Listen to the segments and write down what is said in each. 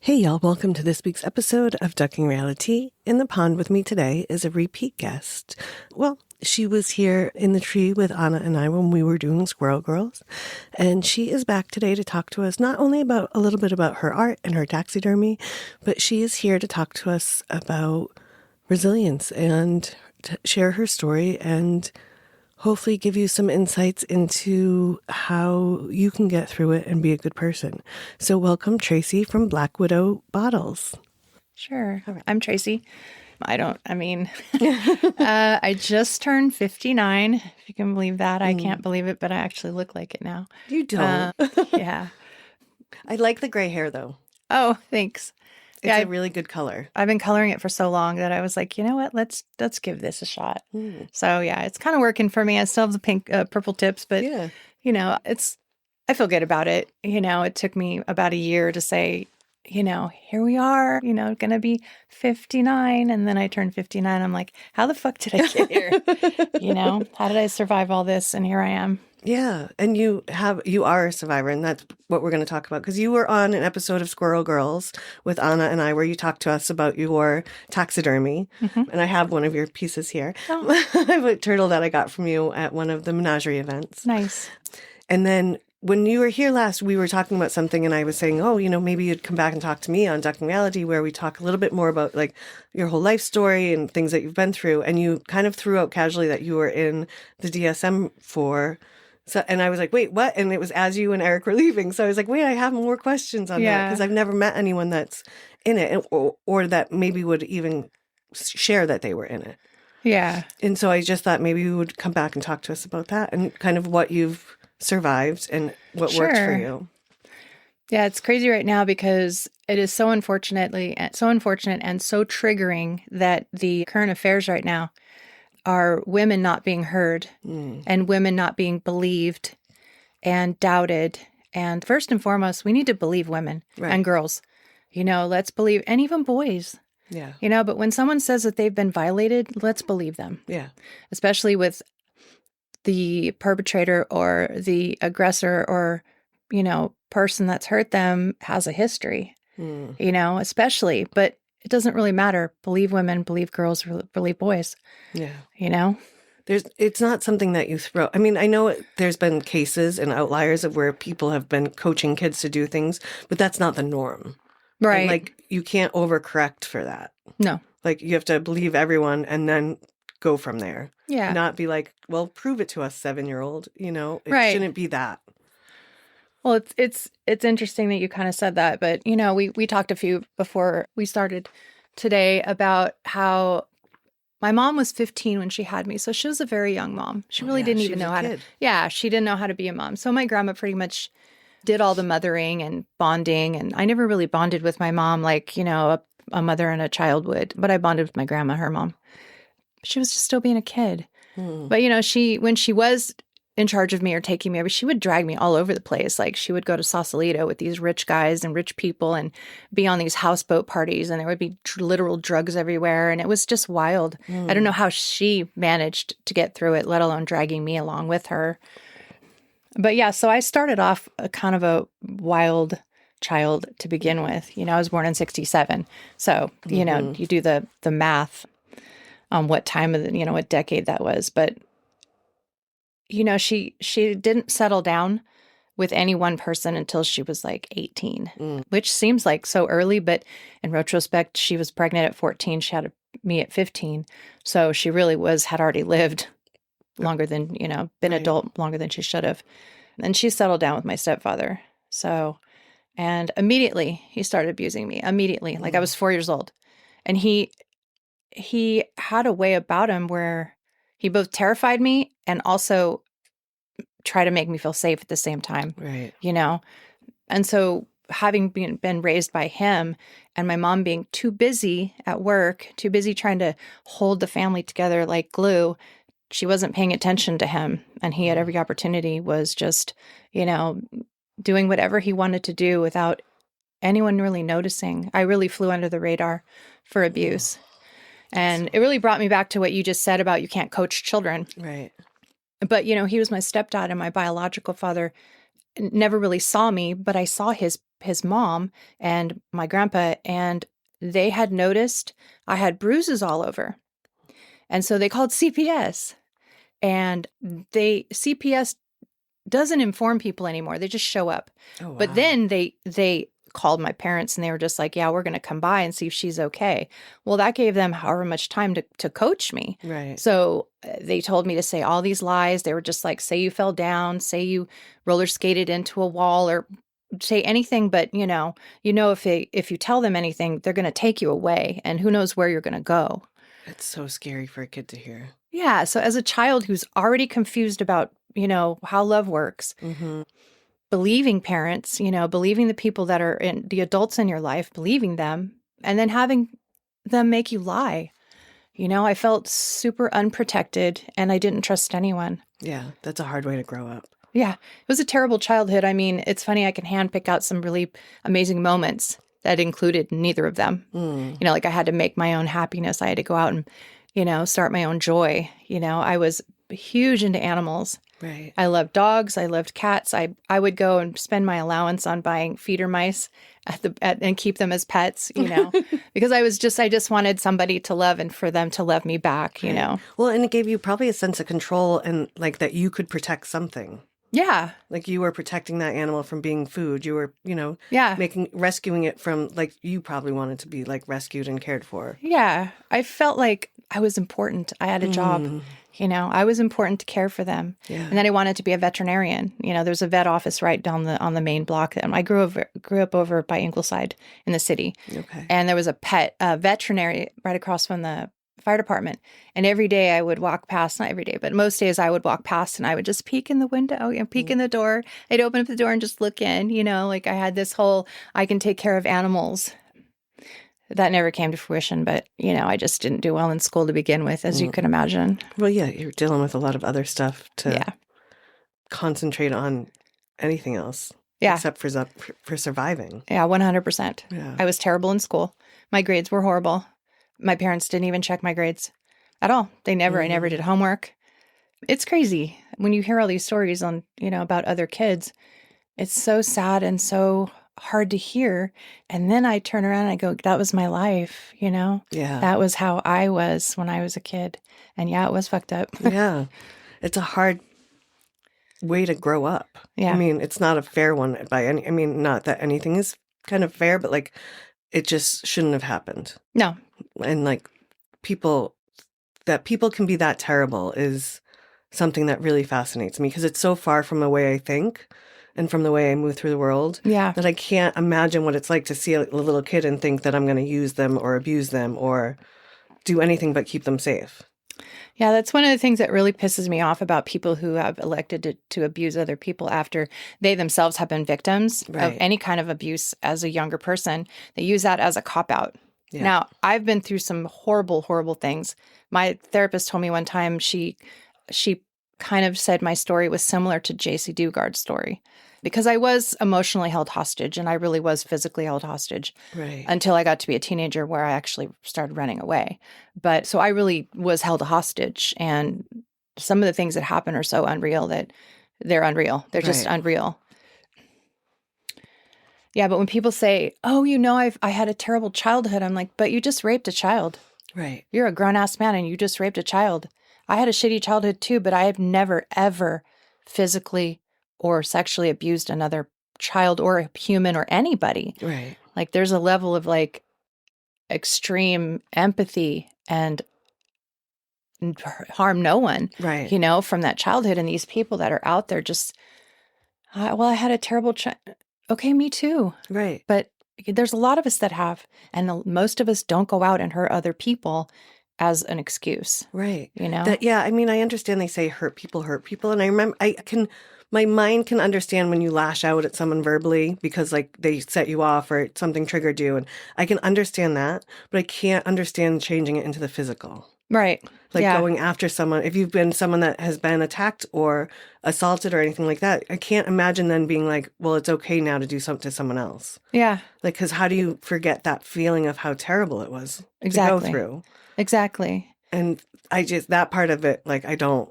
Hey y'all, welcome to this week's episode of Ducking Reality. In the pond with me today is a repeat guest. Well, she was here in the tree with Anna and I when we were doing Squirrel Girls, and she is back today to talk to us not only about a little bit about her art and her taxidermy, but she is here to talk to us about resilience and to share her story and hopefully give you some insights into how you can get through it and be a good person. So welcome, Tracy from Black Widow Bottles. Sure. I'm Tracy. I just turned 59, if you can believe that. I can't believe it, but I actually look like it now. You don't. Yeah. I like the gray hair, though. Oh, thanks. It's a really good color. I've been coloring it for so long that I was like, you know what? Let's give this a shot. So yeah, it's kind of working for me. I still have the pink, purple tips, but Yeah. I feel good about it. It took me about a year to say, here we are, going to be 59. And then I turned 59. I'm like, how the fuck did I get here? How did I survive all this? And here I am. Yeah. And you are a survivor, and that's what we're going to talk about. Because you were on an episode of Squirrel Girls with Anna and I where you talked to us about your taxidermy. Mm-hmm. And I have one of your pieces here. Oh. I have a turtle that I got from you at one of the menagerie events. Nice. And then when you were here last, we were talking about something, and I was saying, maybe you'd come back and talk to me on Ducking Reality, where we talk a little bit more about like your whole life story and things that you've been through. And you kind of threw out casually that you were in the DSM for. So, and I was like, wait, what? And it was as you and Eric were leaving. So I was like, wait, I have more questions on that, because I've never met anyone that's in it or that maybe would even share that they were in it. Yeah. And so I just thought maybe you would come back and talk to us about that and kind of what you've survived and what worked for you. Yeah, it's crazy right now because it is so unfortunate and so triggering that the current affairs right now are women not being heard and women not being believed and doubted. And first and foremost, we need to believe women and girls. Let's believe, and even boys. Yeah. But when someone says that they've been violated, let's believe them. Yeah. Especially with the perpetrator or the aggressor or, person that's hurt them has a history, especially. But it doesn't really matter. Believe women, believe girls, believe boys. Yeah. It's not something that you throw. I mean, I know there's been cases and outliers of where people have been coaching kids to do things, but that's not the norm. Right. And you can't overcorrect for that. No. You have to believe everyone and then go from there. Yeah. Not be like, well, prove it to us, 7-year-old. It shouldn't be that. Well, it's interesting that you kind of said that, but we talked a few before we started today about how my mom was 15 when she had me, so she was a very young mom. She really didn't even know how to. Yeah, she didn't know how to be a mom. So my grandma pretty much did all the mothering and bonding, and I never really bonded with my mom like a mother and a child would, but I bonded with my grandma, her mom. She was just still being a kid. But when she was in charge of me or taking me over, she would drag me all over the place. She would go to Sausalito with these rich guys and rich people and be on these houseboat parties, and there would be literal drugs everywhere, and it was just wild. I don't know how she managed to get through it, let alone dragging me along with her. But yeah, so I started off a kind of a wild child to begin with. I was born in 1967. So, you do the math on what time of what decade that was. But she didn't settle down with any one person until she was 18, which seems like so early. But in retrospect, she was pregnant at 14. She had me at 15. So she really had already lived longer than, been adult longer than she should have. And she settled down with my stepfather. So, and immediately he started abusing me. Immediately. I was 4 years old. And he had a way about him where he both terrified me and also tried to make me feel safe at the same time. Right. And so having been raised by him and my mom being too busy at work, too busy trying to hold the family together like glue, she wasn't paying attention to him. And he had every opportunity, was just, doing whatever he wanted to do without anyone really noticing. I really flew under the radar for abuse. And it really brought me back to what you just said about you can't coach children. Right. But, he was my stepdad, and my biological father never really saw me, but I saw his mom and my grandpa, and they had noticed I had bruises all over. And so they called CPS. And CPS doesn't inform people anymore. They just show up. Oh, wow. But then they called my parents and they were just like, yeah, we're going to come by and see if she's okay. Well, that gave them however much time to coach me. Right. So they told me to say all these lies. They were just like, say you fell down, say you roller skated into a wall, or say anything. But if you tell them anything, they're going to take you away, and who knows where you're going to go. It's so scary for a kid to hear. Yeah. So as a child who's already confused about, how love works, believing parents, believing the people that are in the adults in your life, believing them, and then having them make you lie. I felt super unprotected and I didn't trust anyone. Yeah. That's a hard way to grow up. Yeah. It was a terrible childhood. I mean, it's funny, I can handpick out some really amazing moments that included neither of them. Like I had to make my own happiness. I had to go out and, start my own joy. I was huge into animals. Right. I loved dogs. I loved cats. I would go and spend my allowance on buying feeder mice and keep them as pets, because I just wanted somebody to love and for them to love me back, Right. Well, and it gave you probably a sense of control and like that you could protect something. Yeah. Like you were protecting that animal from being food. You were, Yeah. rescuing it from, like, you probably wanted to be like rescued and cared for. Yeah. I felt like I was important. I had a job, I was important to care for them. Yeah. And then I wanted to be a veterinarian. There's a vet office right on the main block. I grew up over by Ingleside in the city. Okay. And there was a veterinary right across from the fire department. And every day I would walk past, not every day, but most days I would walk past and I would just peek in the window, peek in the door. I'd open up the door and just look in, like I had this whole, I can take care of animals. That never came to fruition, but, I just didn't do well in school to begin with, as you can imagine. Well, yeah, you're dealing with a lot of other stuff to concentrate on anything else. Yeah. Except for surviving. Yeah, 100%. Yeah. I was terrible in school. My grades were horrible. My parents didn't even check my grades at all. I never did homework. It's crazy when you hear all these stories on, about other kids. It's so sad and so hard to hear. And then I turn around and I go, that was my life, Yeah. That was how I was when I was a kid. And yeah, it was fucked up. Yeah. It's a hard way to grow up. Yeah. I mean, it's not a fair one not that anything is kind of fair, but like it just shouldn't have happened. No. And like people can be that terrible is something that really fascinates me because it's so far from the way I think and from the way I move through the world that I can't imagine what it's like to see a little kid and think that I'm going to use them or abuse them or do anything but keep them safe. Yeah, that's one of the things that really pisses me off about people who have elected to abuse other people after they themselves have been victims of any kind of abuse as a younger person. They use that as a cop-out. Yeah. Now, I've been through some horrible, horrible things. My therapist told me one time she kind of said my story was similar to J.C. Dugard's story because I was emotionally held hostage and I really was physically held hostage until I got to be a teenager where I actually started running away. But so I really was held hostage, and some of the things that happen are so unreal that they're unreal. They're just unreal. Yeah, but when people say, "Oh, I had a terrible childhood," I'm like, "But you just raped a child. Right. You're a grown-ass man and you just raped a child." I had a shitty childhood too, but I have never, ever physically or sexually abused another child or a human or anybody. Right. Like there's a level of like extreme empathy and harm no one, right? From that childhood. And these people that are out there just, I had a terrible Okay, me too. Right. But there's a lot of us that have, and most of us don't go out and hurt other people as an excuse. Right. I understand they say hurt people. And I remember my mind can understand when you lash out at someone verbally because like they set you off or something triggered you. And I can understand that, but I can't understand changing it into the physical. Right. Like going after someone, if you've been someone that has been attacked or assaulted or anything like that, I can't imagine then being like, well, it's okay now to do something to someone else. Yeah. Like, because how do you forget that feeling of how terrible it was to go through? Exactly. And that part of it, like, I don't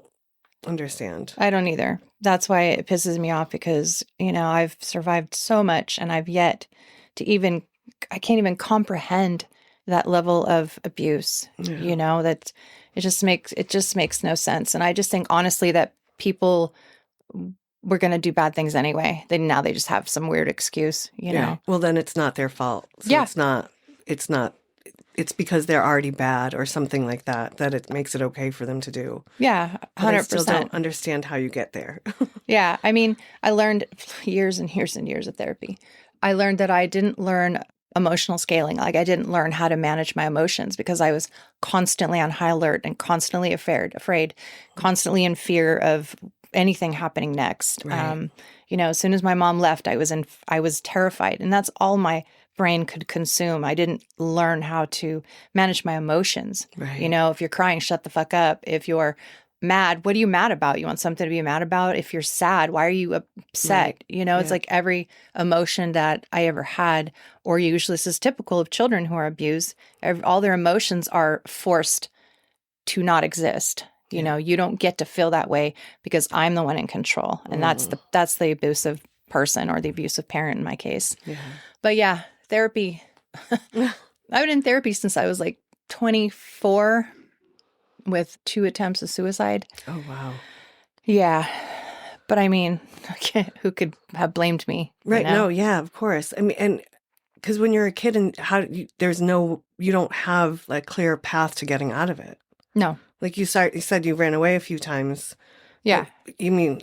understand. I don't either. That's why it pisses me off because, I've survived so much and I've yet to even, I can't even comprehend that level of abuse, that it just makes no sense. And I just think honestly that people were going to do bad things anyway. Now they just have some weird excuse, know? Well, then it's not their fault. So Yeah. It's because they're already bad or something like that it makes it okay for them to do. Yeah, 100%. But I still don't understand how you get there. Yeah. I mean, I learned years and years and years of therapy. I learned that I didn't learn emotional scaling. Like I didn't learn how to manage my emotions because I was constantly on high alert and constantly afraid, constantly in fear of anything happening next. Right. As soon as my mom left, I was terrified, and that's all my brain could consume. I didn't learn how to manage my emotions. Right. If you're crying, shut the fuck up. If you're mad, what are you mad about? You want something to be mad about? If you're sad, why are you upset? Right. It's like every emotion that I ever had, or usually this is typical of children who are abused, all their emotions are forced to not exist. You don't get to feel that way because I'm the one in control. And that's the abusive person or the abusive parent in my case. Yeah. But yeah, therapy. I've been in therapy since I was like 24 with 2 attempts of suicide. Oh, wow. Yeah. But I mean, who could have blamed me? Right. No, yeah, of course. I mean, and because when you're a kid and you don't have a clear path to getting out of it. No. Like you said you ran away a few times. Yeah. You mean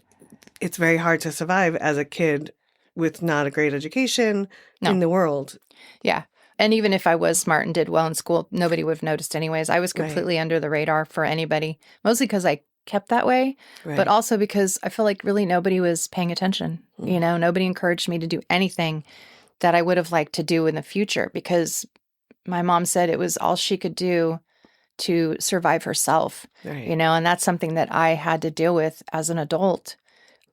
it's very hard to survive as a kid with not a great education in the world. Yeah. And even if I was smart and did well in school, nobody would have noticed anyways. I was completely under the radar for anybody, mostly because I kept that way, but also because I feel like really nobody was paying attention. Nobody encouraged me to do anything that I would have liked to do in the future because my mom said it was all she could do to survive herself, and that's something that I had to deal with as an adult,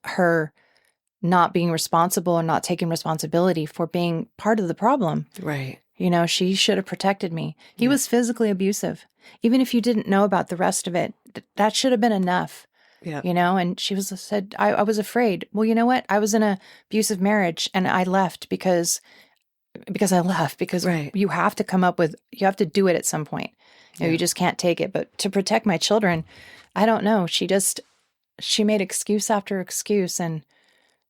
her not being responsible and not taking responsibility for being part of the problem. Right. She should have protected me. He was physically abusive. Even if you didn't know about the rest of it, that should have been enough. Yeah. And she said, I was afraid. Well, you know what? I was in an abusive marriage and I left because you have to you have to do it at some point. You just can't take it. But to protect my children, I don't know. She made excuse after excuse and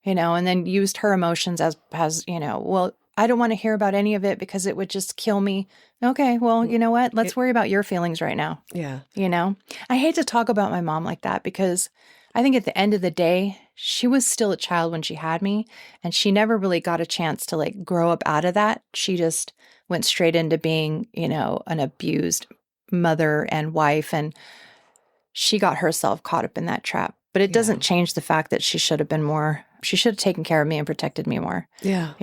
then used her emotions as well, I don't want to hear about any of it because it would just kill me. Okay, well, you know what? Let's worry about your feelings right now. Yeah. I hate to talk about my mom like that because I think at the end of the day, she was still a child when she had me and she never really got a chance to like grow up out of that. She just went straight into being, an abused mother and wife, and she got herself caught up in that trap. But it doesn't change the fact that she should have taken care of me and protected me more. Yeah.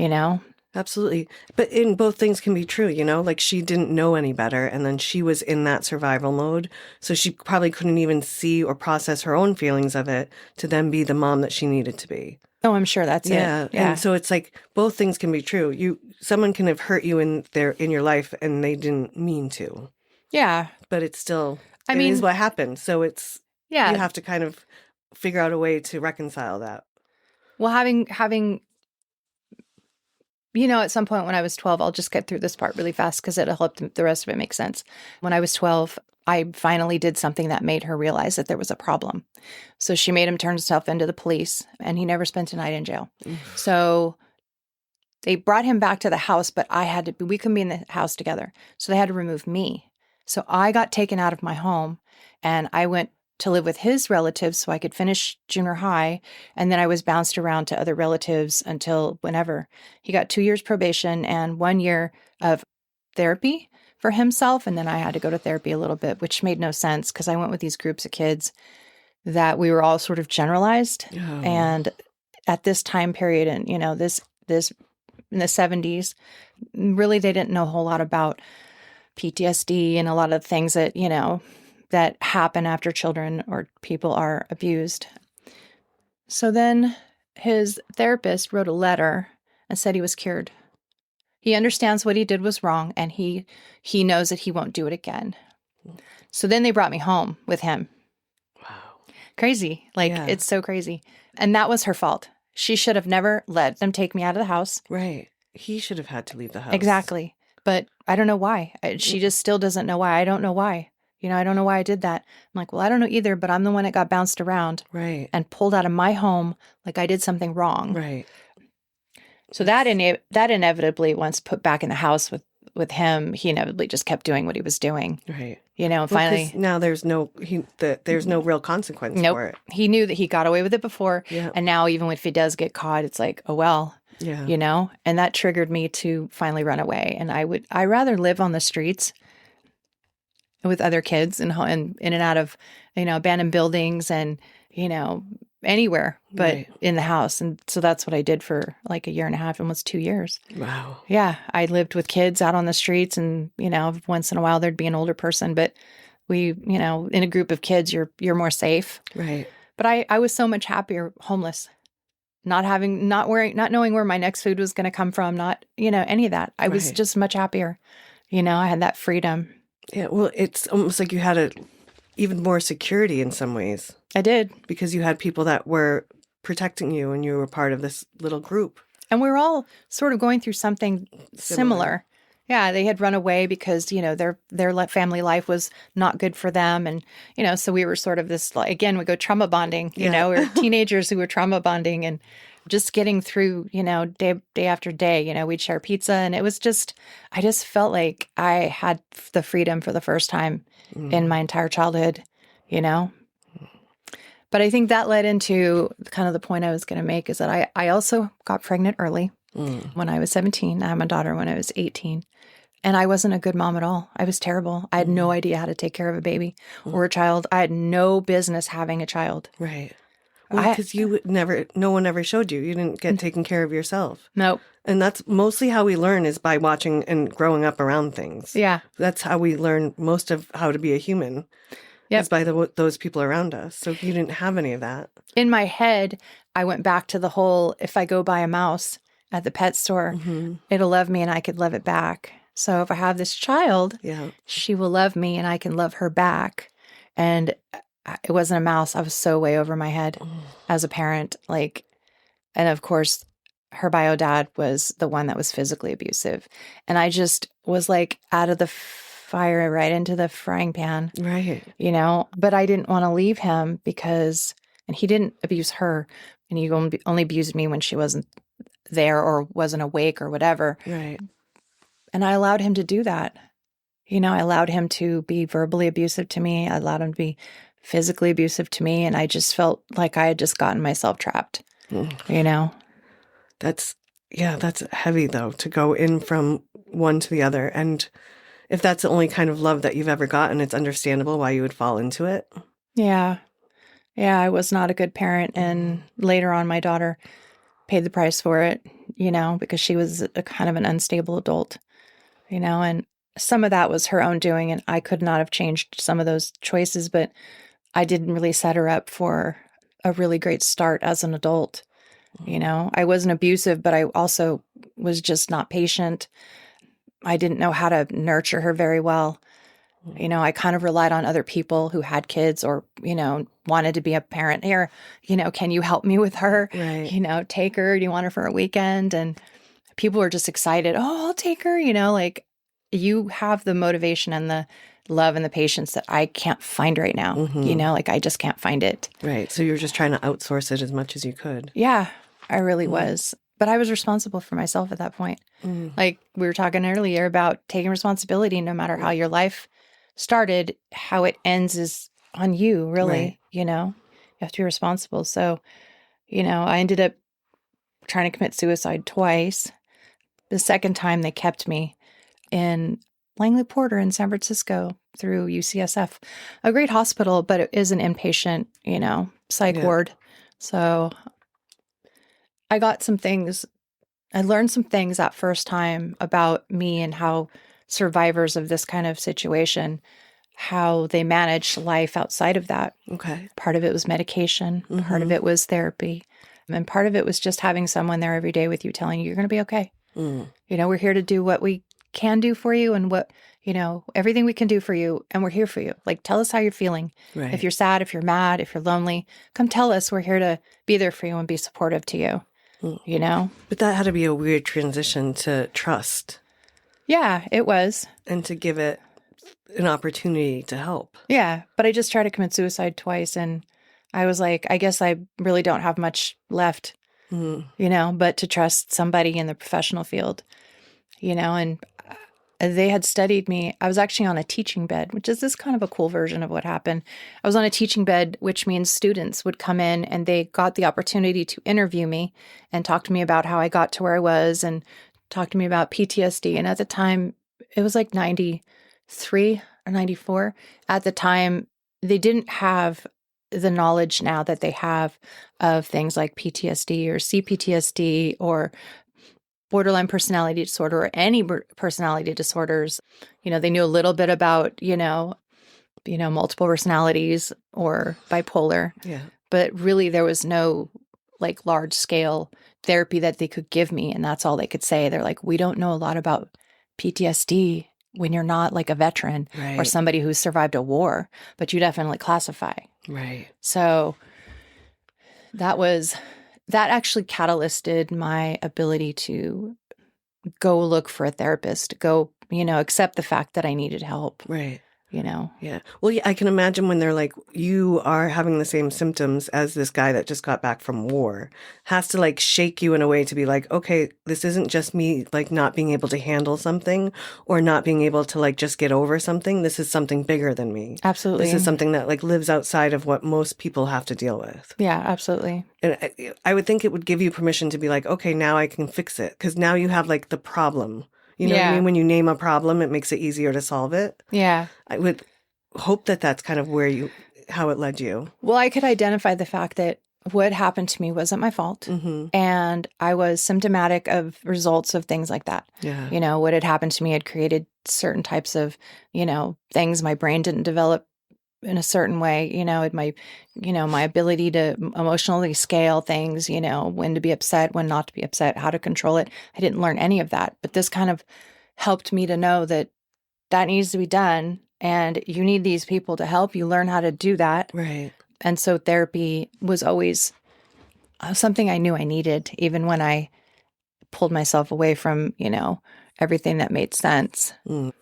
Absolutely. But both things can be true, like she didn't know any better and then she was in that survival mode. So she probably couldn't even see or process her own feelings of it to then be the mom that she needed to be. Oh, I'm sure that's it. Yeah. And so it's like both things can be true. Someone can have hurt you in your life and they didn't mean to. Yeah. But it's still, it is what happened. So it's, you have to kind of figure out a way to reconcile that. Well, having at some point when I was 12, I'll just get through this part really fast because it'll help the rest of it make sense. When I was 12, I finally did something that made her realize that there was a problem. So she made him turn himself into the police, and he never spent a night in jail. So they brought him back to the house, but we couldn't be in the house together. So they had to remove me. So I got taken out of my home, and I went to live with his relatives so I could finish junior high. And then I was bounced around to other relatives until whenever. He got 2 years probation and 1 year of therapy for himself. And then I had to go to therapy a little bit, which made no sense because I went with these groups of kids that we were all sort of generalized. Oh. And at this time period, and this in the 70s, really they didn't know a whole lot about PTSD and a lot of things that, that happen after children or people are abused. So then his therapist wrote a letter and said he was cured. He understands what he did was wrong, and he knows that he won't do it again. So then they brought me home with him. Wow. Crazy. Like, Yeah. it's so crazy. And that was her fault. She should have never let them take me out of the house. Right. He should have had to leave the house. Exactly. But I don't know why. She just still doesn't know why. I don't know why. I don't know why I did that. I'm like, well, I don't know either, but I'm the one that got bounced around Right. and pulled out of my home like I did something wrong. Right. So that inevitably, once put back in the house with him, he inevitably just kept doing what he was doing. Right. And finally, now there's no real consequence for it. He knew that he got away with it before. Yeah. And now even if he does get caught, it's like, oh, well, Yeah. and that triggered me to finally run away. And I rather live on the streets with other kids and in and out of, abandoned buildings and, anywhere but Right. in the house. And so that's what I did for like a year and a half, almost 2 years. Wow. Yeah. I lived with kids out on the streets and, once in a while there'd be an older person, but we, in a group of kids, you're more safe. Right. But I was so much happier homeless, not knowing where my next food was going to come from, not, any of that. I was Right. just much happier. I had that freedom. Yeah. Well, it's almost like you had even more security in some ways I did. because you had people that were protecting you and you were part of this little group. And we were all sort of going through something similar. Yeah, they had run away because, their family life was not good for them. And, so we were sort of this, again, we go trauma bonding, we were teenagers who were trauma bonding and just getting through, day after day, we'd share pizza. And it was I just felt like I had the freedom for the first time in my entire childhood, But I think that led into kind of the point I was going to make is that I also got pregnant early when I was 17. I had my daughter when I was 18. And I wasn't a good mom at all. I was terrible. I had no idea how to take care of a baby or a child. I had no business having a child. Right. Well, because no one ever showed you. You didn't get taken care of yourself. Nope. And that's mostly how we learn is by watching and growing up around things. Yeah. That's how we learn most of how to be a human. Yep. Is by those people around us. So you didn't have any of that. In my head, I went back to the whole, if I go buy a mouse at the pet store, it'll love me and I could love it back. So if I have this child, she will love me and I can love her back. And it wasn't a mouse. I was so way over my head as a parent. And of course, her bio dad was the one that was physically abusive. And I just was out of the fire right into the frying pan. Right. But I didn't want to leave him and he didn't abuse her. And he only abused me when she wasn't there or wasn't awake or whatever. Right. And I allowed him to do that. I allowed him to be verbally abusive to me. I allowed him to be physically abusive to me. And I just felt like I had just gotten myself trapped, That's heavy though, to go in from one to the other. And if that's the only kind of love that you've ever gotten, it's understandable why you would fall into it. Yeah. Yeah, I was not a good parent. And later on, my daughter paid the price for it, because she was a kind of an unstable adult, and some of that was her own doing. And I could not have changed some of those choices, but I didn't really set her up for a really great start as an adult. I wasn't abusive, but I also was just not patient. I didn't know how to nurture her very well. I kind of relied on other people who had kids or, wanted to be a parent here. Can you help me with her? Right. Take her. Do you want her for a weekend? And people were just excited. Oh, I'll take her. You have the motivation and the love and the patience that I can't find right now. I just can't find it. Right. So you're just trying to outsource it as much as you could. Yeah, I really was. But I was responsible for myself at that point. Like we were talking earlier about taking responsibility, no matter how your life started, how it ends is on you, really. Right. You have to be responsible. So, I ended up trying to commit suicide twice. The second time they kept me in Langley Porter in San Francisco through UCSF, a great hospital, but it is an inpatient, psych ward. So I got some things. I learned some things that first time about me and how survivors of this kind of situation, how they manage life outside of that. Okay. Part of it was medication. Part of it was therapy. And part of it was just having someone there every day with you telling you, you're going to be okay. We're here to do what we can do for you and what, everything we can do for you. And we're here for you. Like, tell us how you're feeling. Right. If you're sad, if you're mad, if you're lonely, come tell us. We're here to be there for you and be supportive to you, But that had to be a weird transition to trust. Yeah, it was. And to give it an opportunity to help. Yeah. But I just tried to commit suicide twice. And I was like, I guess I really don't have much left, but to trust somebody in the professional field, and they had studied me. I was actually on a teaching bed, which is this kind of a cool version of what happened. I was on a teaching bed, which means students would come in and they got the opportunity to interview me and talk to me about how I got to where I was and talk to me about PTSD. And at the time, it was like 93 or 94. At the time, they didn't have the knowledge now that they have of things like PTSD or CPTSD or borderline personality disorder or any personality disorders. They knew a little bit about, multiple personalities or bipolar. Yeah. But really there was no like large scale therapy that they could give me. And that's all they could say. They're like, we don't know a lot about PTSD when you're not like a veteran or somebody who's survived a war, but you definitely classify. Right. So that actually catalyzed my ability to go look for a therapist, go, accept the fact that I needed help. Right. Yeah. Well, yeah, I can imagine when they're like, you are having the same symptoms as this guy that just got back from war, has to like shake you in a way to be like, okay, this isn't just me like not being able to handle something or not being able to like just get over something. This is something bigger than me. Absolutely. This is something that like lives outside of what most people have to deal with. Yeah, absolutely. And I would think it would give you permission to be like, okay, now I can fix it. Because now you have like the problem. You know what I mean? When you name a problem, it makes it easier to solve it. Yeah. I would hope that that's kind of how it led you. Well, I could identify the fact that what happened to me wasn't my fault. Mm-hmm. And I was symptomatic of results of things like that. Yeah. What had happened to me had created certain types of, things my brain didn't develop in a certain way, my ability to emotionally scale things, when to be upset, when not to be upset, how to control it. I didn't learn any of that, but this kind of helped me to know that needs to be done and you need these people to help you learn how to do that. Right. And so therapy was always something I knew I needed, even when I pulled myself away from, everything that made sense. Mm.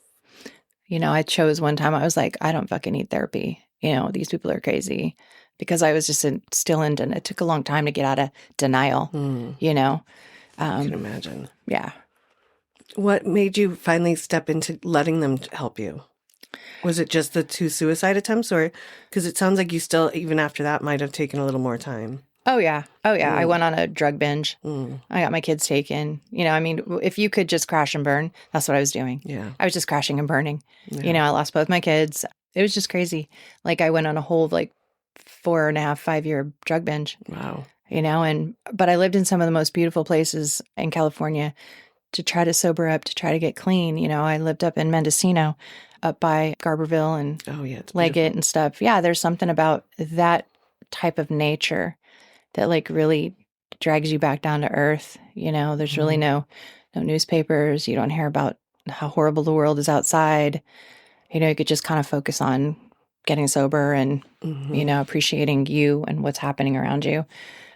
I chose one time, I was like, I don't fucking need therapy. These people are crazy because I was just still in, it took a long time to get out of denial, I can imagine. Yeah. What made you finally step into letting them help you? Was it just the 2 suicide attempts or, because it sounds like you still, even after that, might have taken a little more time. Oh, yeah. I went on a drug binge. I got my kids taken. If you could just crash and burn, that's what I was doing. Yeah. I was just crashing and burning. I lost both my kids. It was just crazy. Like I went on a whole 4.5, 5-year drug binge. Wow. But I lived in some of the most beautiful places in California to try to sober up, to try to get clean. I lived up in Mendocino, up by Garberville and Leggett and stuff. Yeah, there's something about that type of nature that really drags you back down to earth. There's really no newspapers. You don't hear about how horrible the world is outside. You could just kind of focus on getting sober and, appreciating you and what's happening around you.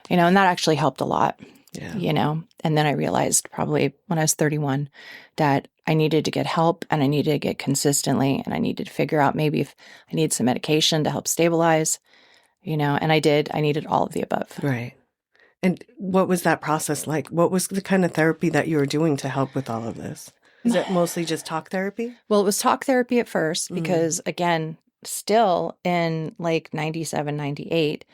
And that actually helped a lot. Yeah. And then I realized probably when I was 31 that I needed to get help and I needed to get consistently and I needed to figure out maybe if I need some medication to help stabilize, and I did. I needed all of the above. Right. And what was that process like? What was the kind of therapy that you were doing to help with all of this? Is it mostly just talk therapy? Well, it was talk therapy at first because, again, still in 97, 98,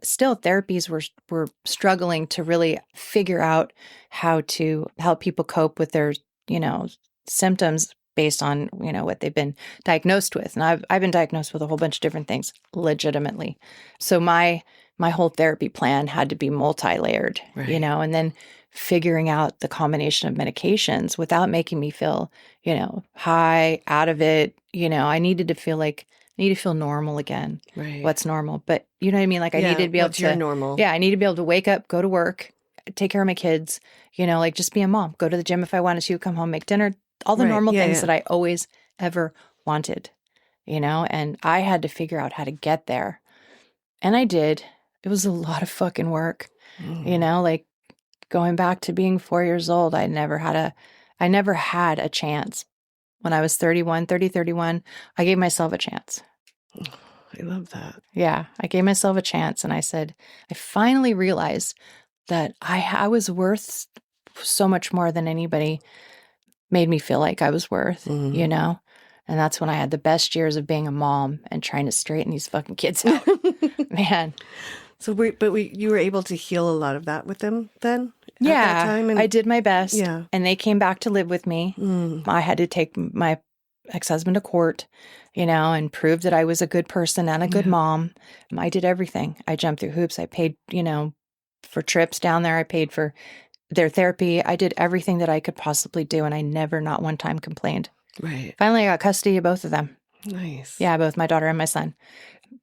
still therapies were struggling to really figure out how to help people cope with their, symptoms based on, what they've been diagnosed with. And I've been diagnosed with a whole bunch of different things legitimately. So my whole therapy plan had to be multi-layered, right. And then figuring out the combination of medications without making me feel, high, out of it. I needed to feel normal again. Right. What's normal? But you know what I mean? I needed to be able to. What's your normal? Yeah, I needed to be able to wake up, go to work, take care of my kids, just be a mom, go to the gym if I wanted to, come home, make dinner, all the Right. normal Yeah, things yeah. that I always ever wanted, and I had to figure out how to get there. And I did. It was a lot of fucking work, like going back to being 4 years old. I never had a chance. When I was 31, I gave myself a chance. I love that. Yeah, I gave myself a chance, and I said, I finally realized that I was worth so much more than anybody made me feel like I was worth, Mhm. And that's when I had the best years of being a mom and trying to straighten these fucking kids out. Man. So you were able to heal a lot of that with them then at that Yeah, time? And I did my best. yeah. And they came back to live with me. I had to take my ex-husband to court, and prove that I was a good person and a good mom. I did everything. I jumped through hoops. I paid, for trips down there. I paid for their therapy. I did everything that I could possibly do. And I never, not one time, complained. Right. Finally, I got custody of both of them. Nice. Yeah, both my daughter and my son.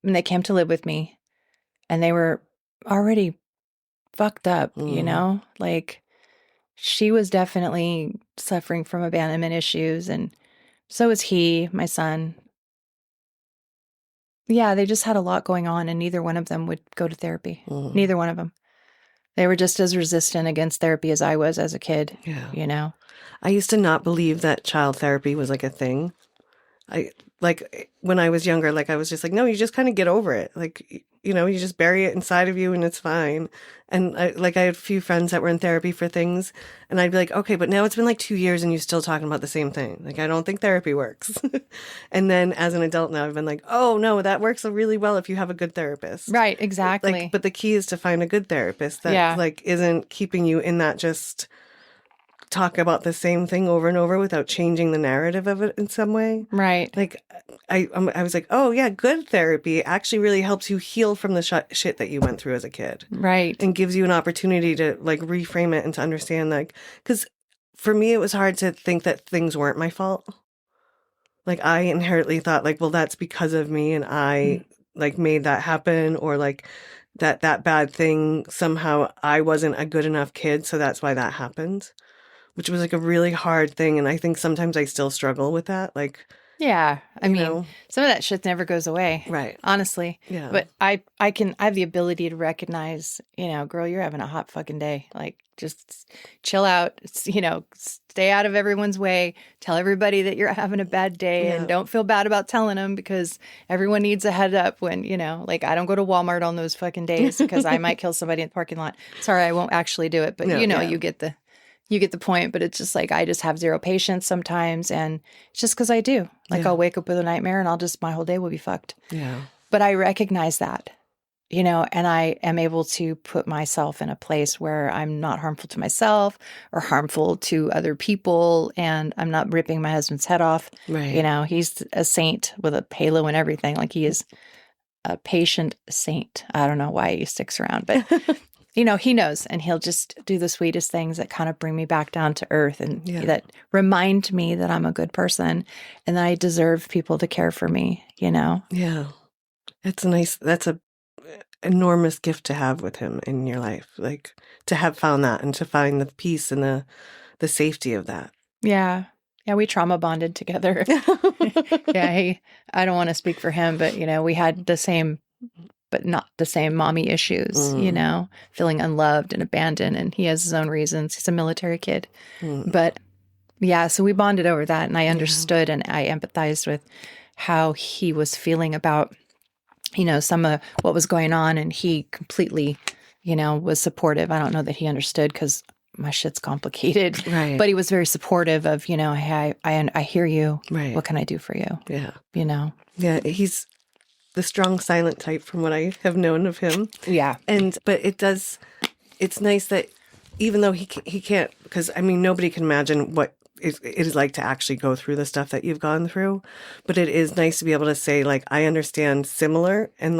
And they came to live with me. And they were already fucked up, Like, she was definitely suffering from abandonment issues. And so was he, my son. Yeah, they just had a lot going on, and neither one of them would go to therapy. Neither one of them. They were just as resistant against therapy as I was as a kid. Yeah. I used to not believe that child therapy was like a thing. When I was younger, I was just like, no, you just kind of get over it. You just bury it inside of you and it's fine. And I had a few friends that were in therapy for things, and I'd be like, okay, but now it's been 2 years and you're still talking about the same thing. I don't think therapy works. And then as an adult now, I've been like, oh no, that works really well if you have a good therapist. Right, exactly. But the key is to find a good therapist that isn't keeping you in that just talk about the same thing over and over without changing the narrative of it in some way. Right. I was like, oh yeah, good therapy actually really helps you heal from the shit that you went through as a kid. Right. And gives you an opportunity to reframe it and to understand because for me, it was hard to think that things weren't my fault. I inherently thought well, that's because of me and I made that happen, or that bad thing, somehow I wasn't a good enough kid. So that's why that happened. Which was a really hard thing. And I think sometimes I still struggle with that. Yeah. I mean, some of that shit never goes away. Right. Honestly. Yeah. But I have the ability to recognize, girl, you're having a hot fucking day. Just chill out, stay out of everyone's way. Tell everybody that you're having a bad day and don't feel bad about telling them, because everyone needs a head up when, I don't go to Walmart on those fucking days because I might kill somebody in the parking lot. Sorry, I won't actually do it. But, you get the point. But it's just I just have zero patience sometimes. And it's just because I do. I'll wake up with a nightmare and my whole day will be fucked. Yeah. But I recognize that, and I am able to put myself in a place where I'm not harmful to myself or harmful to other people. And I'm not ripping my husband's head off. Right. He's a saint with a halo and everything. He is a patient saint. I don't know why he sticks around, but he knows, and he'll just do the sweetest things that kind of bring me back down to earth and that remind me that I'm a good person and that I deserve people to care for me, Yeah. That's a enormous gift to have with him in your life. To have found that and to find the peace and the safety of that. Yeah. Yeah, we trauma bonded together. Yeah, I don't want to speak for him, but, we had the same, but not the same mommy issues, feeling unloved and abandoned. And he has his own reasons. He's a military kid. But yeah, so we bonded over that. And I understood and I empathized with how he was feeling about, some of what was going on. And he completely, was supportive. I don't know that he understood because my shit's complicated. Right. But he was very supportive of, hey, I hear you. Right. What can I do for you? Yeah. Yeah, he's the strong silent type from what I have known of him. Yeah. But it's nice that even though he can't, because nobody can imagine what it is like to actually go through the stuff that you've gone through. But it is nice to be able to say, I understand similar, and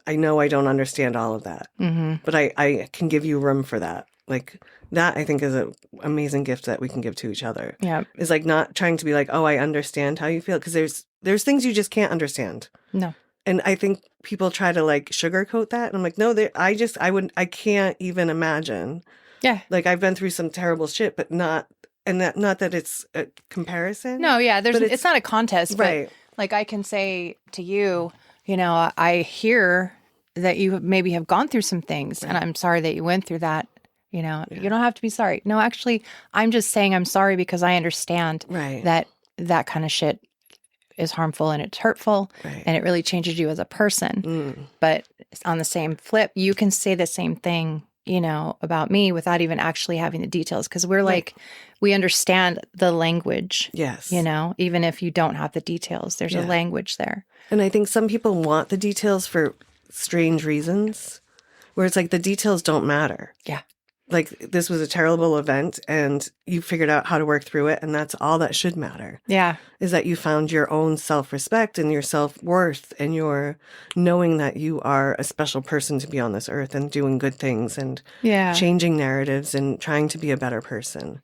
I know I don't understand all of that. Mm-hmm. But I can give you room for that. That I think is an amazing gift that we can give to each other. Yeah. Is not trying to be oh, I understand how you feel. Because there's things you just can't understand. No. And I think people try to sugarcoat that. And I'm no, I can't even imagine. Yeah. I've been through some terrible shit, but not And that, not that it's a comparison. No, yeah, but it's not a contest, right. but like I can say to you, you know, I hear that you maybe have gone through some things, and I'm sorry that you went through that. You know, you don't have to be sorry. No, actually, I'm just saying I'm sorry because I understand that that kind of shit is harmful and it's hurtful and it really changes you as a person. But on the same flip, you can say the same thing, you know, about me without even actually having the details, because we're like, we understand the language. Yes. You know, even if you don't have the details, there's a language there. And I think some people want the details for strange reasons, where it's like the details don't matter. Yeah. Like, this was a terrible event and you figured out how to work through it. And that's all that should matter. Yeah. Is that you found your own self-respect and your self-worth and your knowing that you are a special person to be on this earth and doing good things and changing narratives and trying to be a better person.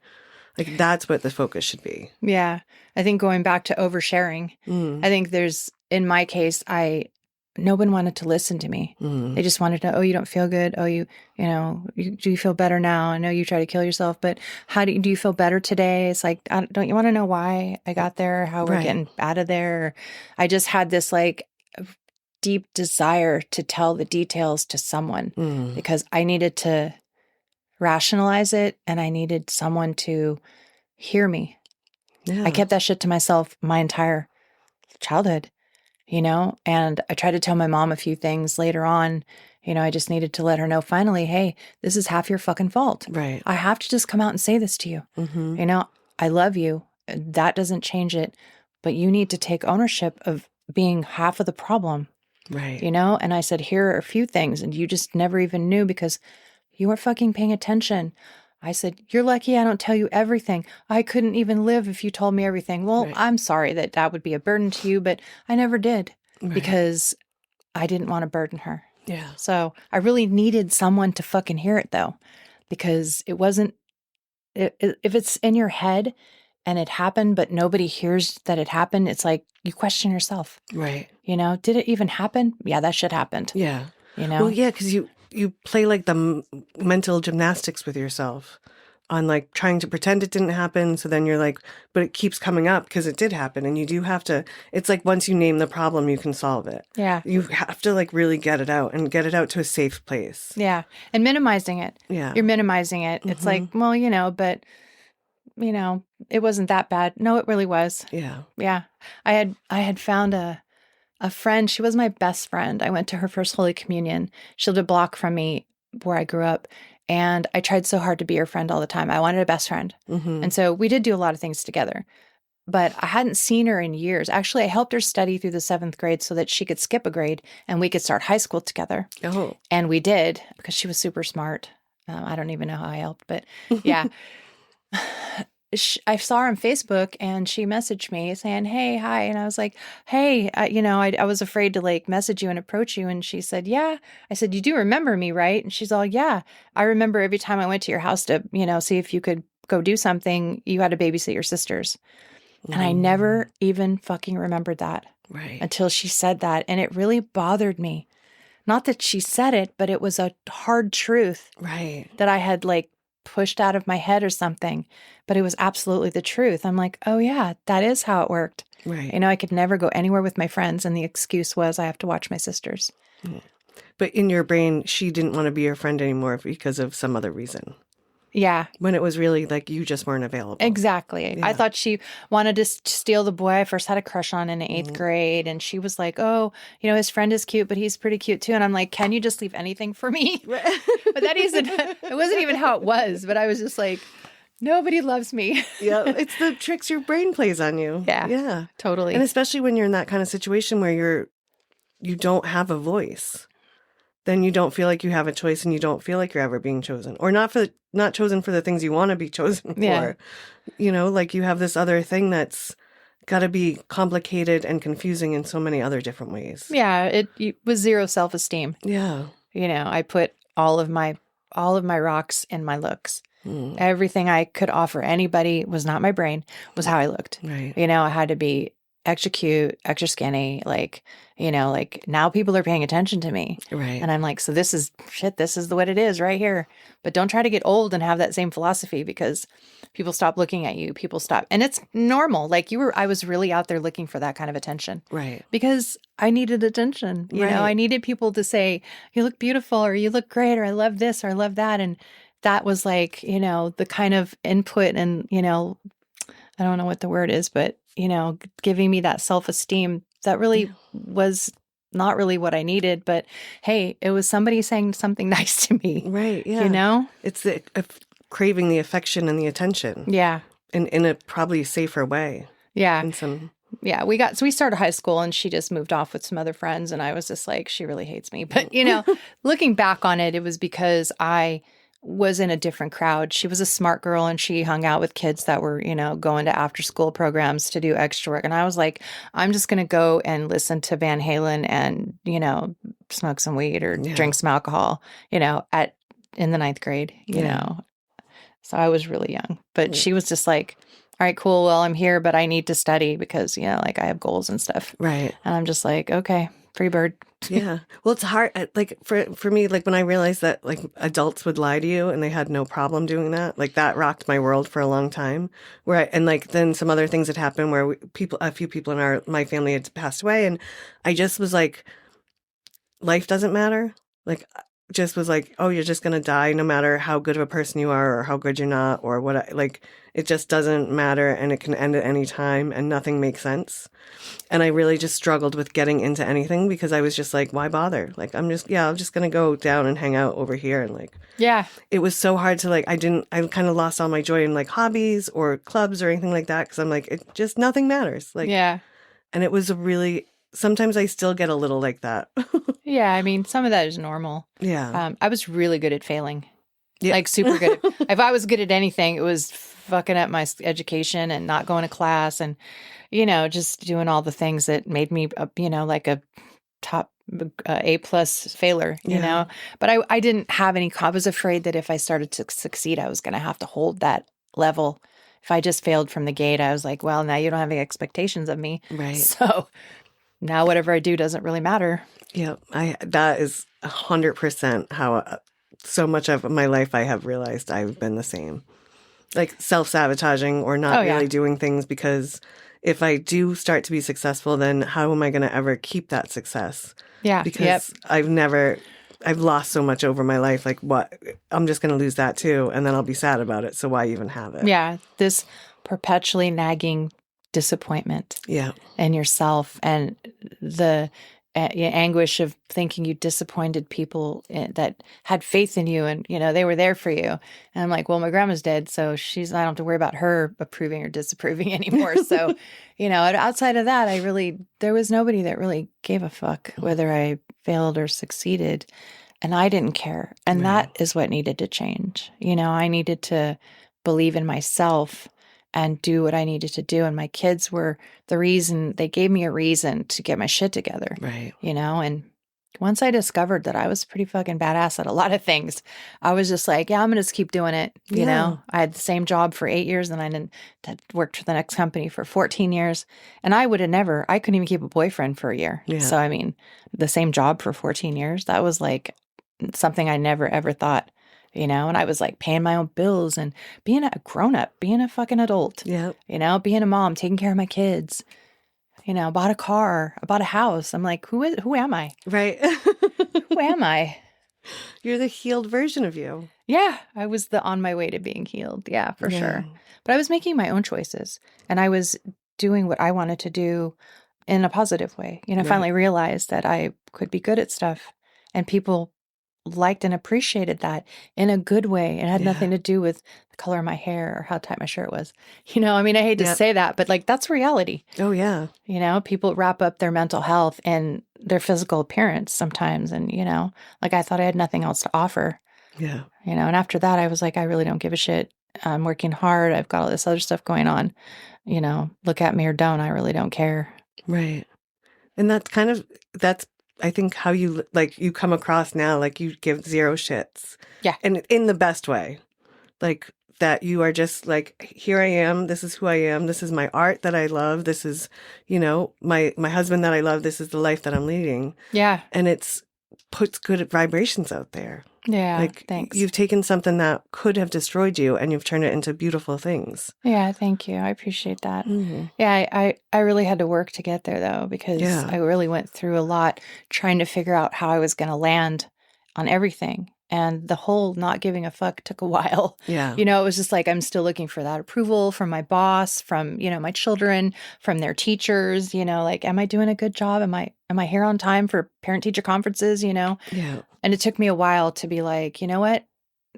Like, that's what the focus should be. Yeah. I think going back to oversharing, I think in my case, no one wanted to listen to me. They just wanted to know, oh, you don't feel good. Oh, do you feel better now? I know you try to kill yourself, but do you feel better today? It's like, don't you want to know why I got there? How we're getting out of there? I just had this like deep desire to tell the details to someone because I needed to rationalize it and I needed someone to hear me. Yeah. I kept that shit to myself my entire childhood. You know, and I tried to tell my mom a few things later on. You know, I just needed to let her know finally, hey, this is half your fucking fault. Right. I have to just come out and say this to you. You know, I love you. That doesn't change it. But you need to take ownership of being half of the problem. Right. You know, and I said, here are a few things. And you just never even knew because you weren't fucking paying attention. I said, you're lucky I don't tell you everything. I couldn't even live if you told me everything. Well, I'm sorry that would be a burden to you, but I never did because I didn't want to burden her. Yeah. So I really needed someone to fucking hear it though, because it wasn't, if it's in your head and it happened, but nobody hears that it happened, it's like you question yourself. Right. You know, did it even happen? Yeah, that shit happened. Yeah. You know? Well, yeah, because you play like the mental gymnastics with yourself on like trying to pretend it didn't happen. So then you're like, but it keeps coming up because it did happen. And you do have to, it's like once you name the problem, you can solve it. Yeah. You have to like really get it out and get it out to a safe place. Yeah. And minimizing it. Yeah. You're minimizing it. It's like, well, you know, but you know, it wasn't that bad. No, it really was. Yeah. Yeah. I had found a friend. She was my best friend. I went to her first Holy Communion. She lived a block from me where I grew up. And I tried so hard to be her friend all the time. I wanted a best friend. And so we did do a lot of things together. But I hadn't seen her in years. Actually, I helped her study through the 7th grade so that she could skip a grade and we could start high school together. Oh. And we did because she was super smart. I don't even know how I helped, but yeah. I saw her on Facebook and she messaged me saying, hey, hi. And I was like, hey, I was afraid to like message you and approach you. And she said, yeah. I said, you do remember me, right? And she's all, yeah. I remember every time I went to your house to, see if you could go do something, you had to babysit your sisters. And I never even fucking remembered that until she said that. And it really bothered me. Not that she said it, but it was a hard truth that I had like pushed out of my head or something, but it was absolutely the truth. I'm like, oh yeah, that is how it worked. Right. I could never go anywhere with my friends. And the excuse was I have to watch my sisters. But in your brain, she didn't want to be your friend anymore because of some other reason. Yeah. When it was really like you just weren't available. Exactly. Yeah. I thought she wanted to steal the boy I first had a crush on in the 8th grade. And she was like, oh, his friend is cute, but he's pretty cute too. And I'm like, can you just leave anything for me? But it wasn't even how it was. But I was just like, nobody loves me. Yeah. It's the tricks your brain plays on you. Yeah. Yeah. Totally. And especially when you're in that kind of situation where you don't have a voice. Then you don't feel like you have a choice and you don't feel like you're ever being chosen or not chosen for the things you want to be chosen for. Like you have this other thing that's got to be complicated and confusing in so many other different ways. Yeah. It was zero self-esteem. Yeah. I put all of my rocks in my looks. Everything I could offer anybody was not my brain, was how I looked. Right. I had to be extra cute, extra skinny, like, like now people are paying attention to me. Right. And I'm like, so this is what it is right here. But don't try to get old and have that same philosophy, because people stop looking at you. People stop. And it's normal. Like I was really out there looking for that kind of attention. Right. Because I needed attention. I needed people to say, you look beautiful, or you look great, or I love this, or I love that. And that was like, the kind of input and, I don't know what the word is, but, giving me that self-esteem that really was not really what I needed. But hey, it was somebody saying something nice to me. Right. Yeah. It's craving the affection and the attention. Yeah. In a probably safer way. Yeah. Yeah, we started high school and she just moved off with some other friends, and I was just like, she really hates me. But, looking back on it, it was because I was in a different crowd. She was a smart girl and she hung out with kids that were, going to after school programs to do extra work. And I was like, I'm just going to go and listen to Van Halen and, smoke some weed or drink some alcohol, in the ninth grade, you know. So I was really young, but she was just like, all right, cool. Well, I'm here, but I need to study because, like I have goals and stuff. Right. And I'm just like, okay, free bird. Yeah. Well, it's hard. Like for me, like when I realized that like adults would lie to you and they had no problem doing that, like that rocked my world for a long time. And like then some other things had happened where a few people in my family had passed away, and I just was like, life doesn't matter. Like, just was like, oh, you're just going to die no matter how good of a person you are or how good you're not or what. Like, it just doesn't matter, and it can end at any time and nothing makes sense. And I really just struggled with getting into anything because I was just like, why bother? Like, I'm just going to go down and hang out over here. And like, it was so hard to like, I kind of lost all my joy in like hobbies or clubs or anything like that. Cause I'm like, it just, nothing matters. Like, and it was sometimes I still get a little like that. Yeah, I mean, some of that is normal. Yeah. I was really good at failing. Yeah. Like super good. If I was good at anything, it was fucking up my education and not going to class and, just doing all the things that made me, like a top A+ failure, you know. But I didn't have I was afraid that if I started to succeed, I was going to have to hold that level. If I just failed from the gate, I was like, well, now you don't have any expectations of me. Right. So now whatever I do doesn't really matter. Yeah, that is 100% how so much of my life I have realized I've been the same. Like self-sabotaging or not really doing things because if I do start to be successful, then how am I going to ever keep that success? Yeah. Because I've lost so much over my life. Like what? I'm just going to lose that too. And then I'll be sad about it. So why even have it? Yeah. This perpetually nagging disappointment in yourself and the anguish of thinking you disappointed people that had faith in you and, they were there for you. And I'm like, well, my grandma's dead. So I don't have to worry about her approving or disapproving anymore. So, outside of that, there was nobody that really gave a fuck whether I failed or succeeded. And I didn't care. And that is what needed to change. I needed to believe in myself and do what I needed to do. And my kids were the reason. They gave me a reason to get my shit together. Right. And once I discovered that I was pretty fucking badass at a lot of things, I was just like, I'm going to just keep doing it. You know, I had the same job for 8 years and I worked for the next company for 14 years. And I couldn't even keep a boyfriend for a year. Yeah. So, I mean, the same job for 14 years, that was like something I never, ever thought. And I was like paying my own bills and being a grown up, being a fucking adult, being a mom, taking care of my kids, bought a car, I bought a house. I'm like, who am I? Right. Who am I? You're the healed version of you. Yeah. I was on my way to being healed. Yeah, for sure. But I was making my own choices and I was doing what I wanted to do in a positive way. Finally realized that I could be good at stuff and people liked and appreciated that in a good way. It had nothing to do with the color of my hair or how tight my shirt was. I mean, I hate to say that, but like that's reality. Oh, yeah. People wrap up their mental health in their physical appearance sometimes. And, like I thought I had nothing else to offer. Yeah. And after that, I was like, I really don't give a shit. I'm working hard. I've got all this other stuff going on. Look at me or don't. I really don't care. Right. And that's I think how you come across now, like you give zero shits. Yeah. And in the best way. Like that you are just like, here I am. This is who I am. This is my art that I love. This is, my husband that I love. This is the life that I'm leading. Yeah. And it's puts good vibrations out there. Yeah. Like, Thanks. you've taken something that could have destroyed you and you've turned it into beautiful things. Yeah. Thank you. I appreciate that. Mm-hmm. Yeah. I really had to work to get there though, because I really went through a lot trying to figure out how I was going to land on everything. And the whole not giving a fuck took a while. Yeah. It was just like, I'm still looking for that approval from my boss, from, my children, from their teachers, like, am I doing a good job? Am I here on time for parent teacher conferences, Yeah. And it took me a while to be like, you know what?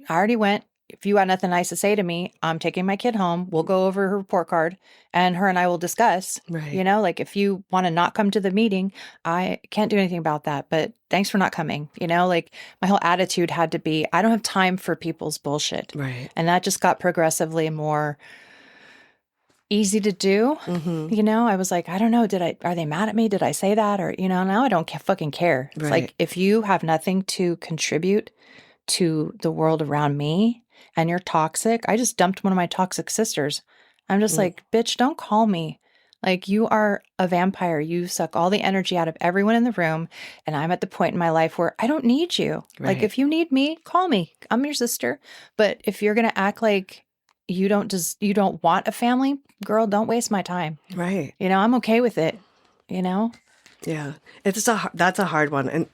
I already went. If you got nothing nice to say to me, I'm taking my kid home. We'll go over her report card and her and I will discuss. Right. Like, if you want to not come to the meeting, I can't do anything about that. But thanks for not coming. Like, my whole attitude had to be, I don't have time for people's bullshit. Right. And that just got progressively more easy to do. Mm-hmm. I was like, I don't know. Are they mad at me? Did I say that? Or, now I don't fucking care. It's like, if you have nothing to contribute to the world around me and you're toxic, I just dumped one of my toxic sisters. I'm just like, bitch, don't call me. Like, you are a vampire. You suck all the energy out of everyone in the room. And I'm at the point in my life where I don't need you. Right. Like, if you need me, call me. I'm your sister. But if you're going to act like you don't want a family, girl, don't waste my time. Right. I'm okay with it, Yeah. That's a hard one. And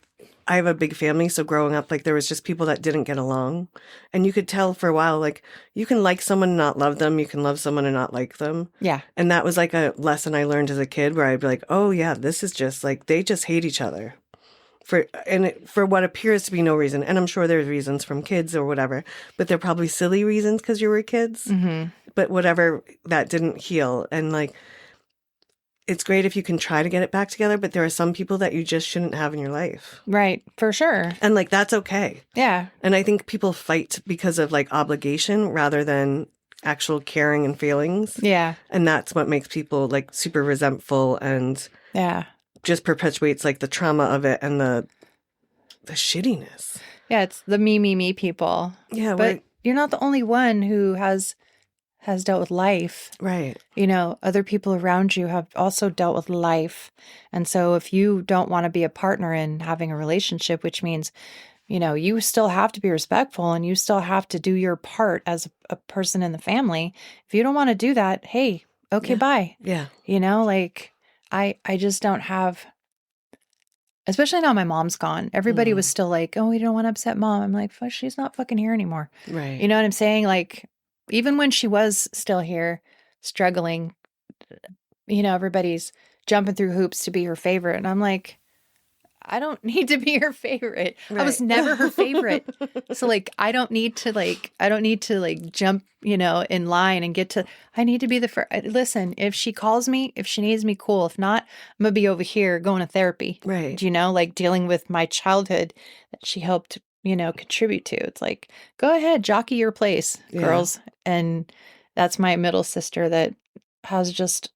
I have a big family, so growing up, like, there was just people that didn't get along. And you could tell for a while, like, you can like someone and not love them. You can love someone and not like them. Yeah. And that was like a lesson I learned as a kid where I'd be like, oh, yeah, this is just like, they just hate each other for what appears to be no reason. And I'm sure there's reasons from kids or whatever, but they're probably silly reasons because you were kids. Mm-hmm. But whatever, that didn't heal. And like, it's great if you can try to get it back together, but there are some people that you just shouldn't have in your life. Right. For sure. And like, that's okay. Yeah. And I think people fight because of like obligation rather than actual caring and feelings. Yeah. And that's what makes people like super resentful and just perpetuates like the trauma of it and the shittiness. Yeah. It's the me people. Yeah. But you're not the only one who has dealt with life. Right. Other people around you have also dealt with life. And so if you don't want to be a partner in having a relationship, which means, you still have to be respectful and you still have to do your part as a person in the family. If you don't want to do that, hey, okay, bye. Yeah. Like, I just don't have, especially now my mom's gone. Everybody was still like, oh, we don't want to upset mom. I'm like, she's not fucking here anymore. Right. You know what I'm saying? Like, even when she was still here, struggling, everybody's jumping through hoops to be her favorite. And I'm like, I don't need to be her favorite. Right. I was never her favorite. So like, I don't need to jump, in line and I need to be the first. Listen, if she calls me, if she needs me, cool. If not, I'm going to be over here going to therapy. Right. Like dealing with my childhood that she helped contribute to. It's like, go ahead, jockey your place, girls. And that's my middle sister that has just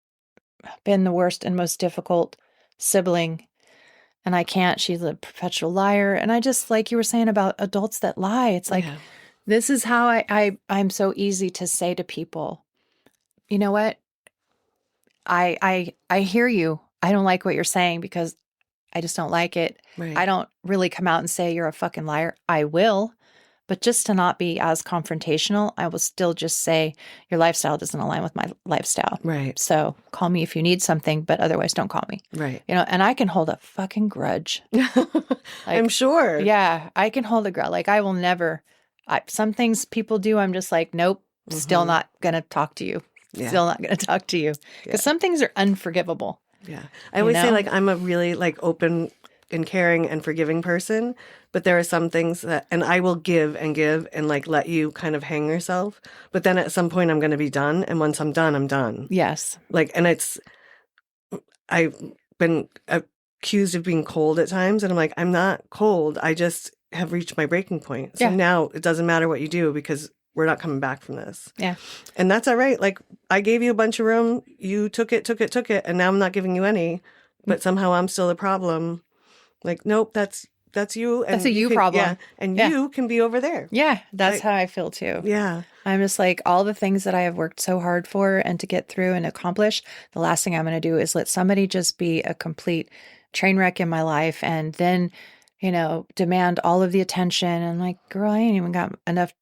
been the worst and most difficult sibling. And she's a perpetual liar. And I just, like you were saying about adults that lie, it's like, this is how I'm so easy to say to people, you know what? I hear you. I don't like what you're saying because I just don't like it. Right. I don't really come out and say you're a fucking liar. I will. But just to not be as confrontational, I will still just say your lifestyle doesn't align with my lifestyle. Right. So call me if you need something, but otherwise don't call me. Right. And I can hold a fucking grudge. I'm sure. Yeah, I can hold a grudge. Like, I will never, some things people do, I'm just like, nope, still not going to talk to you. Yeah. Still not going to talk to you. Because some things are unforgivable. Yeah. I always say, like, I'm a really, like, open and caring and forgiving person, but there are some things that, and I will give and like let you kind of hang yourself. But then at some point I'm going to be done. And once I'm done, I'm done. Yes. Like, and I've been accused of being cold at times. And I'm like, I'm not cold. I just have reached my breaking point. So now it doesn't matter what you do because we're not coming back from this. Yeah. And that's all right. Like, I gave you a bunch of room. You took it. And now I'm not giving you any, but somehow I'm still the problem. Like, nope, that's that's you. And That's a you can, problem. Yeah. And Yeah. you can be over there. Yeah. That's how I feel too. Yeah. I'm just like, all the things that I have worked so hard for and to get through and accomplish, the last thing I'm going to do is let somebody just be a complete train wreck in my life and then, demand all of the attention. And like, girl, I ain't even got enough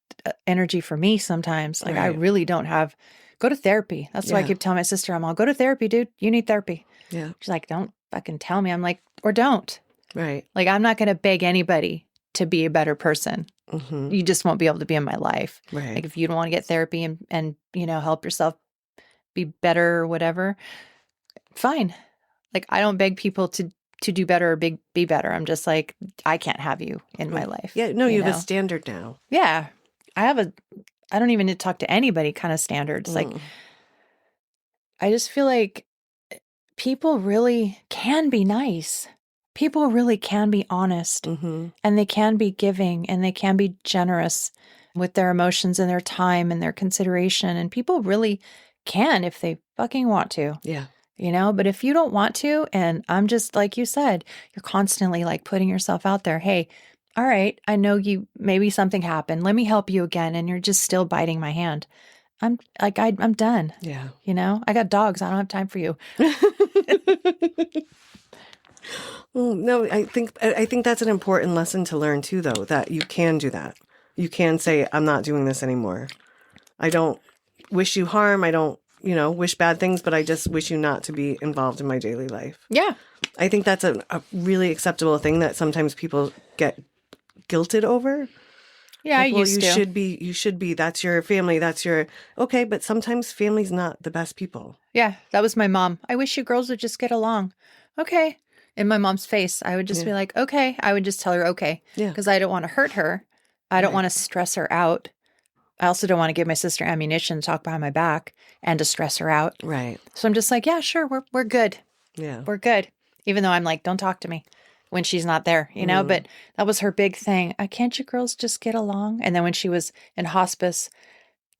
energy for me sometimes. Like, I really don't have, go to therapy. That's why I keep telling my sister, I'm all, go to therapy, dude. You need therapy. Yeah. She's like, don't fucking tell me. I'm like, or don't. Right. Like, I'm not going to beg anybody to be a better person. Mm-hmm. You just won't be able to be in my life. Right. Like if you don't want to get therapy and help yourself be better or whatever, fine. Like I don't beg people to do better or be better. I'm just like, I can't have you in my life. Yeah. No, you have a standard now. Yeah. I don't even need to talk to anybody kind of standards. Like I just feel like people really can be nice. People really can be honest and they can be giving and they can be generous with their emotions and their time and their consideration. And people really can if they fucking want to. Yeah. But if you don't want to, and I'm just like you said, you're constantly like putting yourself out there. Hey, all right, I know maybe something happened. Let me help you again. And you're just still biting my hand. I'm like, I'm done. Yeah. I got dogs. I don't have time for you. Well, no, I think that's an important lesson to learn too, though, that you can do that. You can say, I'm not doing this anymore. I don't wish you harm. I don't, wish bad things, but I just wish you not to be involved in my daily life. Yeah. I think that's a really acceptable thing that sometimes people get guilted over. Yeah, like, I used to. You should be. That's your family. Okay. But sometimes family's not the best people. Yeah, that was my mom. I wish you girls would just get along. Okay. In my mom's face, I would just be like, okay. I would just tell her, okay. Yeah. Because I don't want to hurt her. I don't want to stress her out. I also don't want to give my sister ammunition to talk behind my back and to stress her out. Right. So I'm just like, yeah, sure. We're good. Yeah. We're good. Even though I'm like, don't talk to me when she's not there, but that was her big thing. Can't you girls just get along? And then when she was in hospice,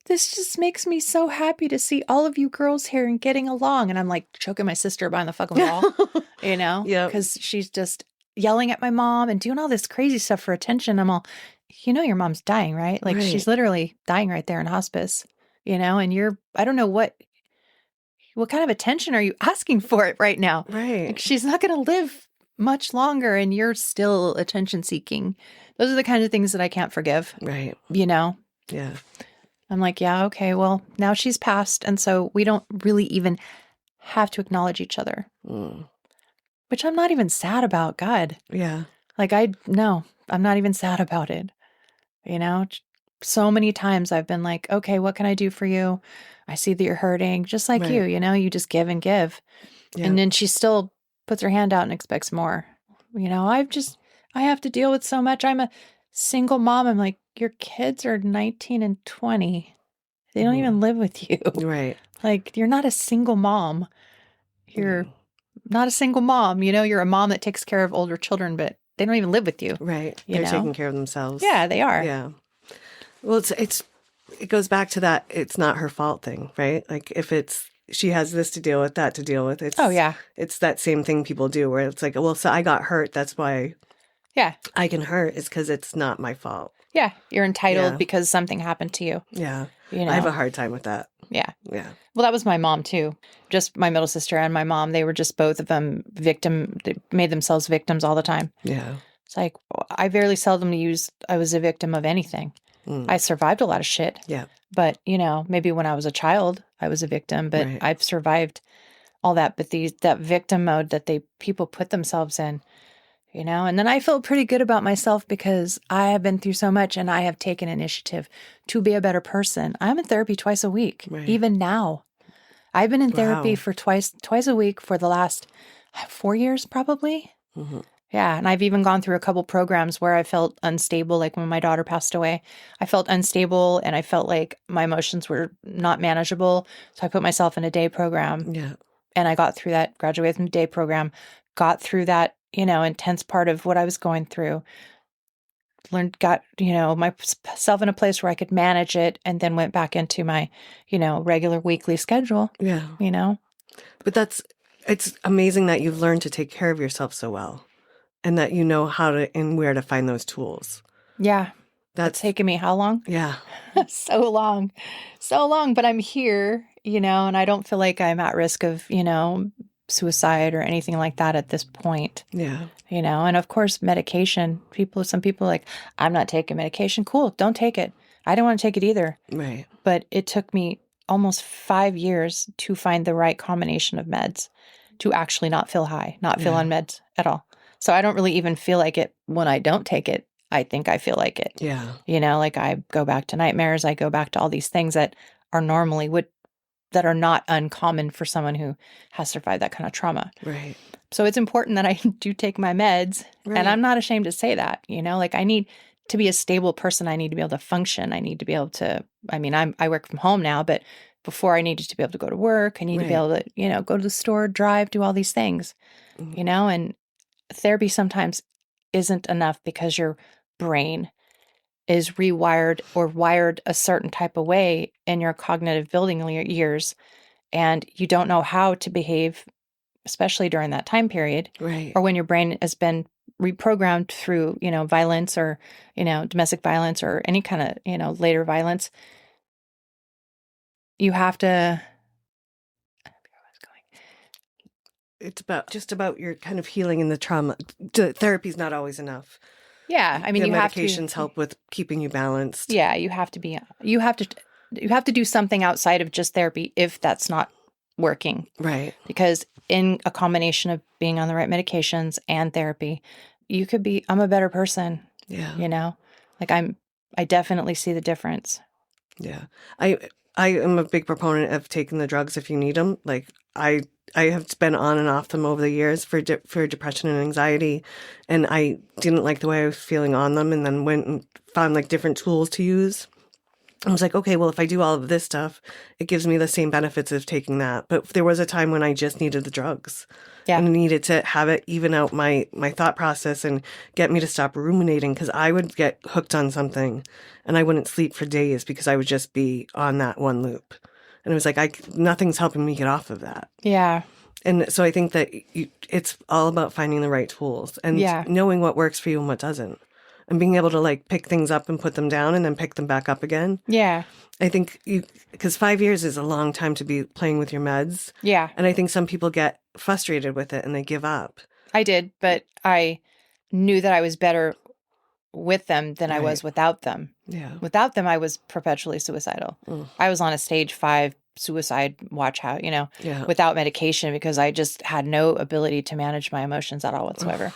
this just makes me so happy to see all of you girls here and getting along. And I'm like choking my sister behind the fucking wall, Yeah. because she's just yelling at my mom and doing all this crazy stuff for attention. I'm all, your mom's dying, right? Like she's literally dying right there in hospice, and I don't know what kind of attention are you asking for it right now? Right. Like she's not going to live much longer and you're still attention seeking. Those are the kinds of things that I can't forgive. Right. Yeah. I'm like, yeah, okay, well, now she's passed. And so we don't really even have to acknowledge each other, which I'm not even sad about. God. Yeah. Like, no, I'm not even sad about it. So many times I've been like, okay, what can I do for you? I see that you're hurting, just like you, you just give and give. Yeah. And then she still puts her hand out and expects more. I have to deal with so much. I'm a single mom. I'm like, your kids are 19 and 20. They don't even live with you. Right. Like, you're not a single mom. You're not a single mom. You're a mom that takes care of older children, but they don't even live with you. Right. They're taking care of themselves. Yeah, they are. Yeah. Well, it goes back to that it's not her fault thing, right? Like if she has this to deal with, that to deal with. It's that same thing people do where it's like, well, so I got hurt. That's why I can hurt. It's because it's not my fault. Yeah. You're entitled because something happened to you. Yeah. I have a hard time with that. Yeah. Yeah. Well, that was my mom too. Just my middle sister and my mom. They were just both of them they made themselves victims all the time. Yeah. It's like, I very seldom I was a victim of anything. I survived a lot of shit. Yeah. But, maybe when I was a child, I was a victim, but I've survived all that. But that victim mode that people put themselves in, and then I feel pretty good about myself because I have been through so much and I have taken initiative to be a better person. I'm in therapy twice a week, even now. I've been in therapy for twice a week for the last 4 years, probably. Mm-hmm. Yeah. And I've even gone through a couple programs where I felt unstable. Like when my daughter passed away, I felt unstable and I felt like my emotions were not manageable. So I put myself in a day program. Yeah. And I got through that, graduated from the day program, got through that, intense part of what I was going through. Got myself in a place where I could manage it and then went back into my, regular weekly schedule. Yeah. But it's amazing that you've learned to take care of yourself so well. and that you know how to and where to find those tools. Yeah. That's It's taken me how long? yeah. So long. So long. But I'm here, and I don't feel like I'm at risk of, suicide or anything like that at this point. Yeah. And of course, medication. Some people are like, I'm not taking medication. Cool. Don't take it. I don't want to take it either. Right. But it took me almost 5 years to find the right combination of meds to actually not feel high, not feel on meds at all. So I don't really even feel like it when I don't take it. I think I feel like it. Yeah. Like I go back to nightmares. I go back to all these things that are normally that are not uncommon for someone who has survived that kind of trauma. Right. So it's important that I do take my meds. Right. And I'm not ashamed to say that, like I need to be a stable person. I need to be able to function. I need to be able to, I work from home now, but before I needed to be able to go to work, I need to be able to, go to the store, drive, do all these things, and therapy sometimes isn't enough because your brain is rewired or wired a certain type of way in your cognitive building years. And you don't know how to behave, especially during that time period, Right. or when your brain has been reprogrammed through, violence or, domestic violence or any kind of, later violence. You have to. It's about your kind of healing in the trauma. Therapy's not always enough. Yeah, The you have to. medications help with keeping you balanced. Yeah, you have to do something outside of just therapy if that's not working. Right. Because in a combination of being on the right medications and therapy, I'm a better person. Yeah. I definitely see the difference. Yeah. I am a big proponent of taking the drugs if you need them. Like I have been on and off them over the years for depression and anxiety, and I didn't like the way I was feeling on them, and then went and found like different tools to use. I was like, okay, well, if I do all of this stuff, it gives me the same benefits of taking that. But there was a time when I just needed the drugs. Yeah. And I needed to have it even out my thought process and get me to stop ruminating, because I would get hooked on something and I wouldn't sleep for days because I would just be on that one loop. And it was like, nothing's helping me get off of that. Yeah. And so I think that it's all about finding the right tools and knowing what works for you and what doesn't. And being able to like pick things up and put them down and then pick them back up again. Yeah. I think because 5 years is a long time to be playing with your meds. Yeah. And I think some people get frustrated with it and they give up. I did, but I knew that I was better with them than I was without them. Yeah. Without them, I was perpetually suicidal. I was on a stage 5 suicide watch out, without medication, because I just had no ability to manage my emotions at all whatsoever.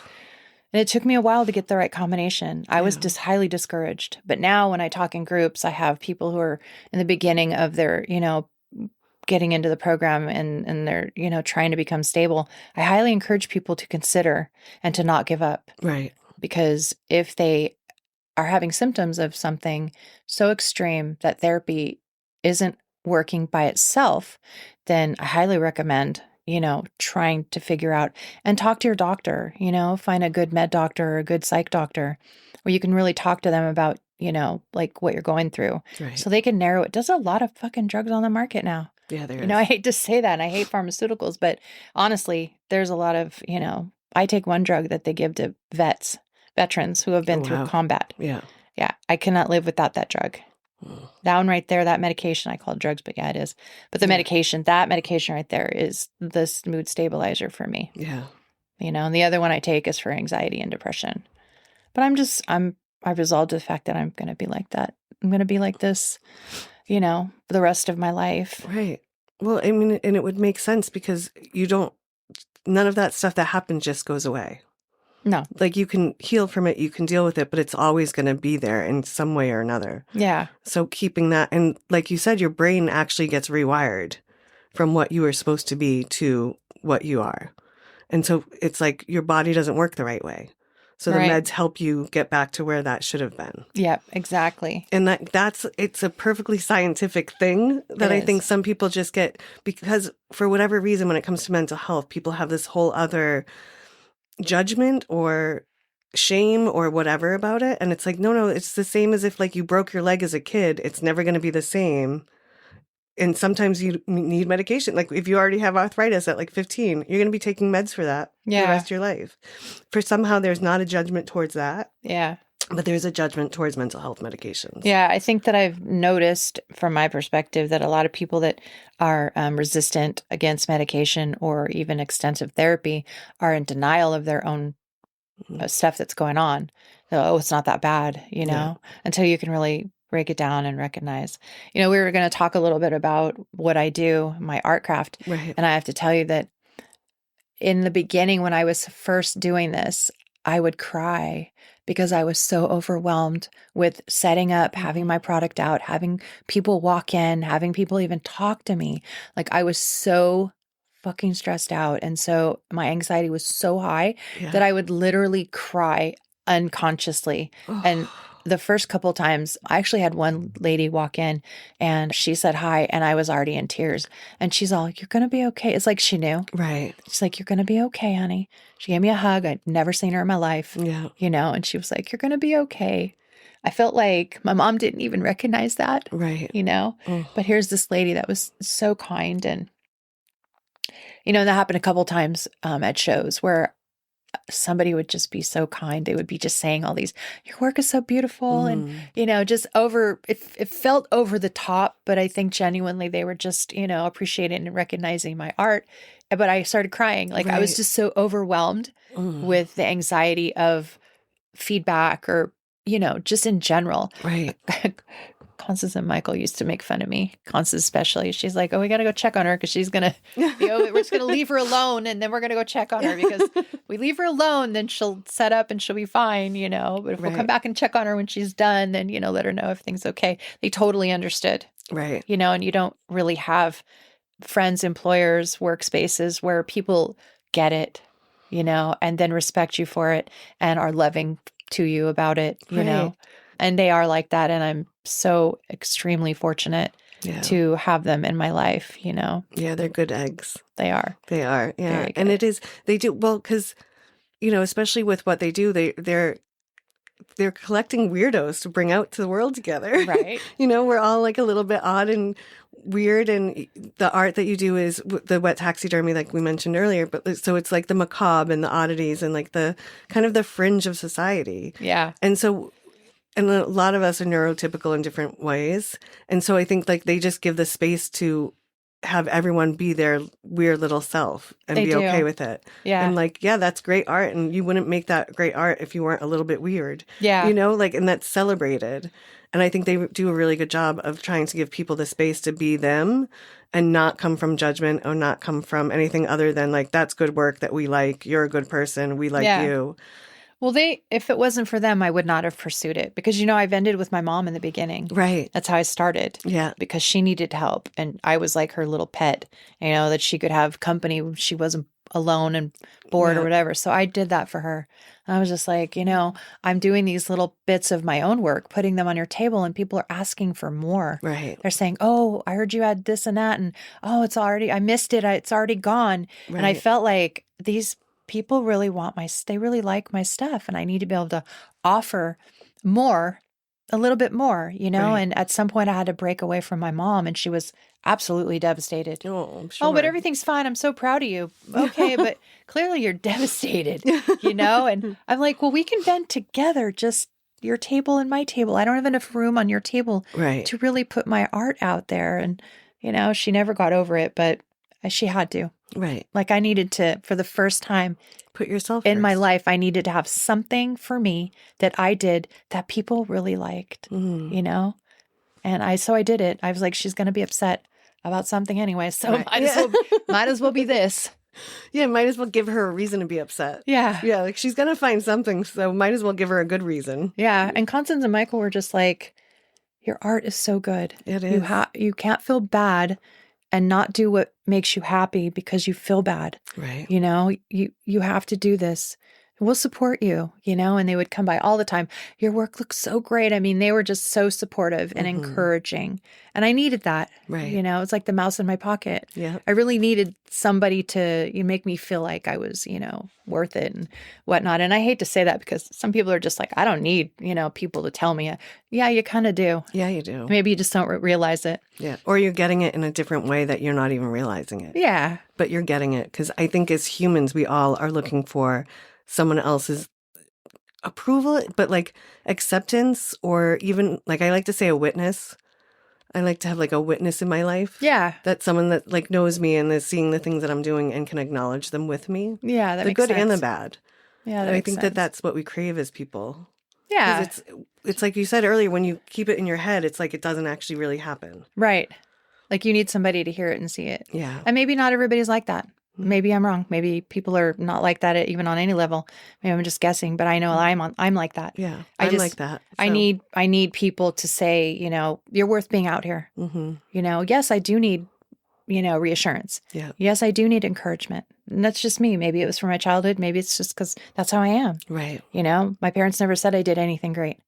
And it took me a while to get the right combination. I was just highly discouraged. But now when I talk in groups, I have people who are in the beginning of their, getting into the program and they're, trying to become stable. I highly encourage people to consider and to not give up. Right. Because if they are having symptoms of something so extreme that therapy isn't working by itself, then I highly recommend trying to figure out and talk to your doctor, find a good med doctor or a good psych doctor where you can really talk to them about, like what you're going through. Right. So they can narrow it. There's a lot of fucking drugs on the market now. Yeah, there is. I hate to say that. And I hate pharmaceuticals, but honestly, there's a lot of, I take one drug that they give to veterans who have been through combat. Yeah. Yeah. I cannot live without that drug. That one right there, that medication, I call it drugs, but yeah, it is. But that medication right there is the mood stabilizer for me. Yeah. And the other one I take is for anxiety and depression. But I've resolved to the fact that I'm going to be like that. I'm going to be like this, for the rest of my life. Right. Well, I mean, and it would make sense because none of that stuff that happened just goes away. No. Like you can heal from it, you can deal with it, but it's always going to be there in some way or another. Yeah. So keeping that, and like you said, your brain actually gets rewired from what you were supposed to be to what you are. And so it's like your body doesn't work the right way. So the meds help you get back to where that should have been. Yeah, exactly. And it's a perfectly scientific thing that I think some people just get, because for whatever reason, when it comes to mental health, people have this whole other judgment or shame or whatever about it. And it's like, no, it's the same as if like you broke your leg as a kid. It's never going to be the same and sometimes you need medication. Like if you already have arthritis at like 15, you're going to be taking meds for that for the rest of your life. For somehow there's not a judgment towards that. Yeah. But there's a judgment towards mental health medications. Yeah, I think that I've noticed from my perspective that a lot of people that are resistant against medication or even extensive therapy are in denial of their own stuff that's going on. Oh, it's not that bad, until you can really break it down and recognize. We were going to talk a little bit about what I do, my art craft. Right. And I have to tell you that in the beginning, when I was first doing this, I would cry because I was so overwhelmed with setting up, having my product out, having people walk in, having people even talk to me. Like I was so fucking stressed out. And so my anxiety was so high that I would literally cry unconsciously. And the first couple of times, I actually had one lady walk in and she said hi and I was already in tears. And she's all, "You're going to be okay." It's like she knew. Right. She's like, "You're going to be okay, honey." She gave me a hug. I'd never seen her in my life. Yeah. And she was like, "You're going to be okay." I felt like my mom didn't even recognize that. Right. But here's this lady that was so kind. And, that happened a couple times at shows where somebody would just be so kind. They would be just saying all these, "Your work is so beautiful." And, just it felt over the top, but I think genuinely they were just, appreciating and recognizing my art. But I started crying. Like I was just so overwhelmed with the anxiety of feedback or, just in general. Right. Constance and Michael used to make fun of me, Constance especially. She's like, "Oh, we got to go check on her because she's going to, we're just going to leave her alone and then we're going to go check on her because we leave her alone, then she'll set up and she'll be fine, But if we'll come back and check on her when she's done, then, let her know if things okay." They totally understood. Right. And you don't really have friends, employers, workspaces where people get it, and then respect you for it and are loving to you about it, know. And they are like that. And I'm so extremely fortunate to have them in my life, Yeah, they're good eggs. They are. They are. Yeah. And they do, well, because, especially with what they do, they're collecting weirdos to bring out to the world together. Right. We're all like a little bit odd and weird. And the art that you do is the wet taxidermy, like we mentioned earlier. But so it's like the macabre and the oddities and like the kind of the fringe of society. Yeah. And a lot of us are neurotypical in different ways. And so I think like they just give the space to have everyone be their weird little self and be okay with it. Yeah. And like, yeah, that's great art. And you wouldn't make that great art if you weren't a little bit weird. Yeah. And that's celebrated. And I think they do a really good job of trying to give people the space to be them and not come from judgment or not come from anything other than like, that's good work that we like. You're a good person. We like you. Well, if it wasn't for them, I would not have pursued it because, I've ended with my mom in the beginning. Right. That's how I started. Yeah. Because she needed help and I was like her little pet, that she could have company when she wasn't alone and bored or whatever. So I did that for her. And I was just like, I'm doing these little bits of my own work, putting them on your table and people are asking for more. Right. They're saying, "Oh, I heard you had this and that. And oh, I missed it. It's already gone." Right. And I felt like these people really they really like my stuff and I need to be able to offer more, a little bit more, Right. And at some point I had to break away from my mom and she was absolutely devastated. Oh, I'm sure. "Oh, but everything's fine. I'm so proud of you." Okay, but clearly you're devastated, And I'm like, "Well, we can vent together, just your table and my table. I don't have enough room on your table to really put my art out there." And, she never got over it, but she had to. Right. Like I needed to, for the first time put yourself in first. my life, I needed to have something for me that I did that people really liked, And so I did it. I was like, she's going to be upset about something anyway. So might as well be this. Yeah. Might as well give her a reason to be upset. Yeah. Yeah. Like she's going to find something. So might as well give her a good reason. Yeah. And Constance and Michael were just like, "Your art is so good. It is. You can't feel bad and not do what makes you happy because you feel bad. Right. You have to do this. we'll support you, and they would come by all the time. Your work looks so great. I mean, they were just so supportive and encouraging. And I needed that. Right. It's like the mouse in my pocket. Yeah. I really needed somebody to make me feel like I was, worth it and whatnot. And I hate to say that because some people are just like, I don't need, people to tell me. Yeah, you kind of do. Yeah, you do. Maybe you just don't realize it. Yeah. Or you're getting it in a different way that you're not even realizing it. Yeah. But you're getting it. Because I think as humans, we all are looking for someone else's approval, but like acceptance, or even like I like to say a witness. I like to have like a witness in my life. Yeah. That someone that like knows me and is seeing the things that I'm doing and can acknowledge them with me. Yeah, that the makes good sense. and the bad. Yeah, and I think that that's what we crave as people. Yeah. It's like you said earlier, when you keep it in your head, it's like it doesn't actually really happen. Right. Like you need somebody to hear it and see it. Yeah. And maybe not everybody's like that. Maybe I'm wrong. Maybe people are not like that even on any level. Maybe I'm just guessing, but I know I'm like that. Yeah. I'm like that. So. I need people to say, you're worth being out here. Yes, I do need, reassurance. Yeah. Yes, I do need encouragement. And that's just me. Maybe it was from my childhood. Maybe it's just because that's how I am. Right. My parents never said I did anything great.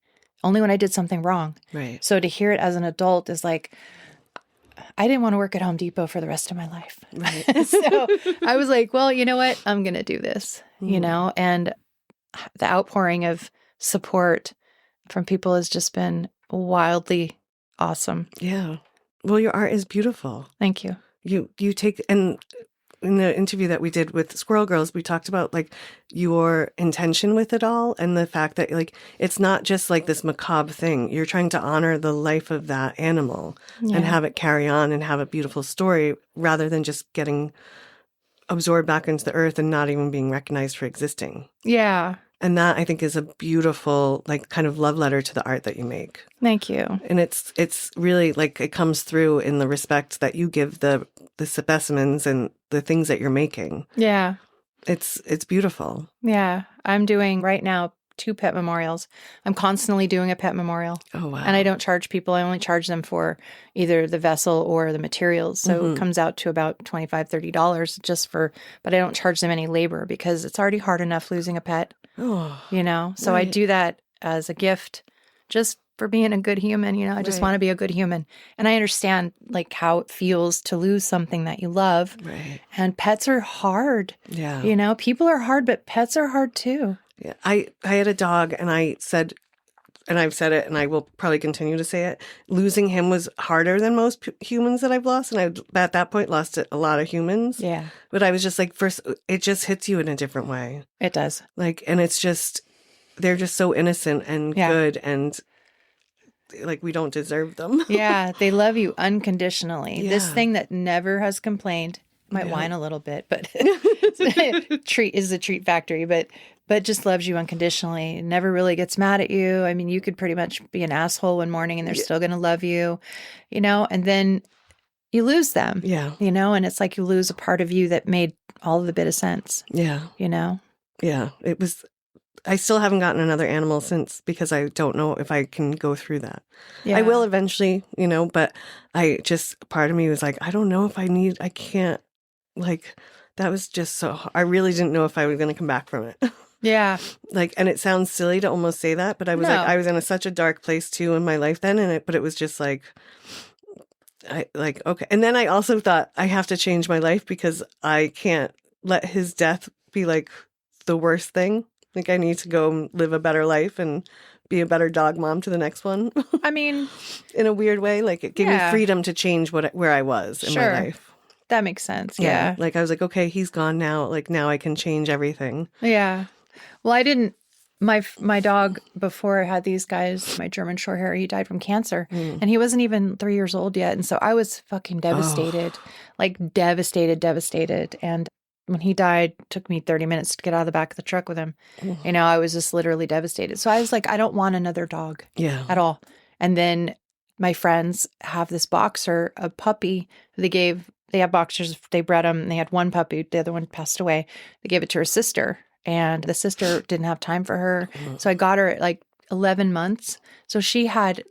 Only when I did something wrong. Right. So to hear it as an adult is like, I didn't want to work at Home Depot for the rest of my life. Right. So I was like, well, you know what? I'm going to do this, and the outpouring of support from people has just been wildly awesome. Yeah. Well, your art is beautiful. Thank you. You take, and in the interview that we did with Squirrel Girls, we talked about like your intention with it all and the fact that like it's not just like this macabre thing. You're trying to honor the life of that animal and have it carry on and have a beautiful story rather than just getting absorbed back into the earth and not even being recognized for existing. Yeah. And that I think is a beautiful like kind of love letter to the art that you make. Thank you. And it's really like it comes through in the respect that you give the specimens and the things that you're making. Yeah. It's beautiful. Yeah. I'm doing right now 2 pet memorials. I'm constantly doing a pet memorial. Oh, wow. And I don't charge people. I only charge them for either the vessel or the materials. So it comes out to about $25, $30 but I don't charge them any labor because it's already hard enough losing a pet, So right. I do that as a gift just for being a good human. I just want to be a good human. And I understand like how it feels to lose something that you love. Right. And pets are hard. Yeah. People are hard, but pets are hard too. Yeah. I had a dog and I said, and I've said it and I will probably continue to say it, losing him was harder than most humans that I've lost. And I, at that point, lost a lot of humans. Yeah. But I was just like, first, it just hits you in a different way. It does. Like, and it's just, they're just so innocent and good and like we don't deserve them. Yeah. They love you unconditionally. Yeah. This thing that never has complained, might whine a little bit, but treat is a treat factory, but just loves you unconditionally. Never really gets mad at you. I mean, you could pretty much be an asshole one morning and they're still going to love you, and then you lose them, and it's like you lose a part of you that made all of the bit of sense. Yeah. Yeah. It was, I still haven't gotten another animal since because I don't know if I can go through that. Yeah. I will eventually, but I just, part of me was like, I don't know if I can't, like, that was just so, I really didn't know if I was going to come back from it. Yeah. Like, and it sounds silly to almost say that, but I was I was in such a dark place too in my life then. But it was just like, okay. And then I also thought I have to change my life because I can't let his death be like the worst thing. Like I need to go and live a better life and be a better dog mom to the next one. I mean, in a weird way, like it gave me freedom to change where I was in my life. That makes sense. Yeah. Like I was like, okay, he's gone now. Like now I can change everything. Yeah. Well, I didn't, my dog before I had these guys, my German short hair, he died from cancer and he wasn't even 3 years old yet. And so I was fucking devastated, like devastated. And when he died, it took me 30 minutes to get out of the back of the truck with him. I was just literally devastated. So I was like, I don't want another dog at all. And then my friends have this boxer, a puppy. They have boxers. They bred them. And they had one puppy. The other one passed away. They gave it to her sister. And the sister didn't have time for her. So I got her at like 11 months. So she had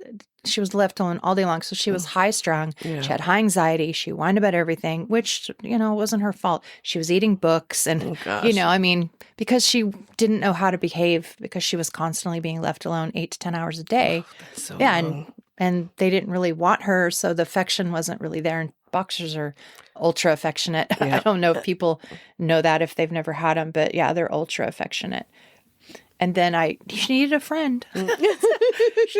she was left alone all day long. So she was high strung. Yeah. She had high anxiety. She whined about everything, which, wasn't her fault. She was eating books and, I mean, because she didn't know how to behave because she was constantly being left alone 8 to 10 hours a day. That's so yeah. long. And they didn't really want her. So the affection wasn't really there. And boxers are ultra affectionate. Yeah. I don't know if people know that if they've never had them, but yeah, they're ultra affectionate. And then she needed a friend. She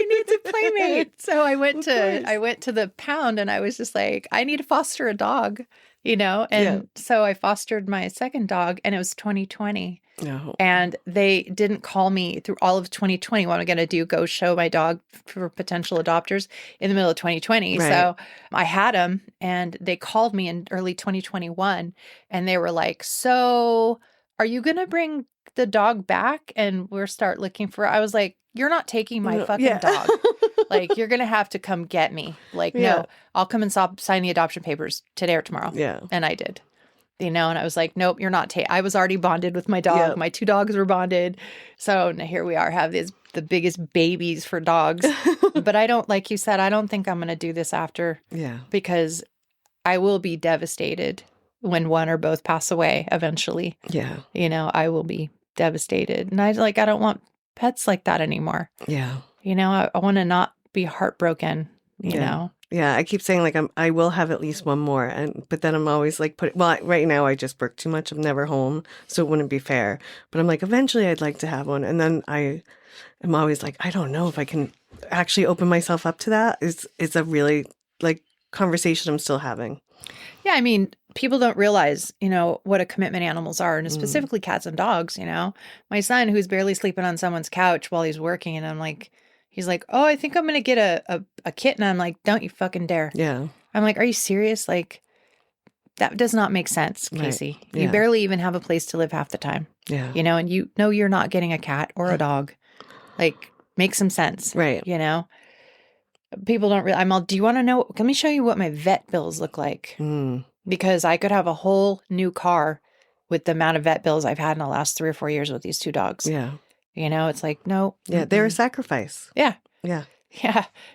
needs a playmate. So I went to the pound and I was just like, I need to foster a dog, And so I fostered my second dog and it was 2020. No. And they didn't call me through all of 2020. What am I going to do? Go show my dog for potential adopters in the middle of 2020. Right. So I had him and they called me in early 2021 and they were like, so are you going to bring the dog back and we'll start looking for, I was like, you're not taking my fucking dog. Like, you're going to have to come get me. Like, no, I'll come and sign the adoption papers today or tomorrow. Yeah. And I did. And I was like, nope, you're not. I was already bonded with my dog. Yep. My 2 dogs were bonded. So now here we are, have the biggest babies for dogs. But I don't, like you said, I don't think I'm going to do this after. Yeah. Because I will be devastated when one or both pass away eventually. Yeah. I will be devastated. And I don't want pets like that anymore. Yeah. I want to not be heartbroken, you know? Yeah, I keep saying like I will have at least one more, but then I'm always like right now I just work too much. I'm never home, so it wouldn't be fair. But I'm like, eventually I'd like to have one, and then I am always like, I don't know if I can actually open myself up to that. It's a really conversation I'm still having. Yeah, I mean, people don't realize, what a commitment animals are, and specifically cats and dogs. My son, who's barely sleeping on someone's couch while he's working, and I'm like. He's like, oh, I think I'm going to get a kitten. I'm like, don't you fucking dare. Yeah. I'm like, are you serious? Like, that does not make sense, Casey. Right. Yeah. You barely even have a place to live half the time. Yeah. And you know you're not getting a cat or a dog. Like, make some sense. Right. People don't realize. Do you want to know? Let me show you what my vet bills look like. Because I could have a whole new car with the amount of vet bills I've had in the last 3 or 4 years with these 2 dogs. Yeah. It's like, no. Yeah, they're a sacrifice. Yeah. Yeah.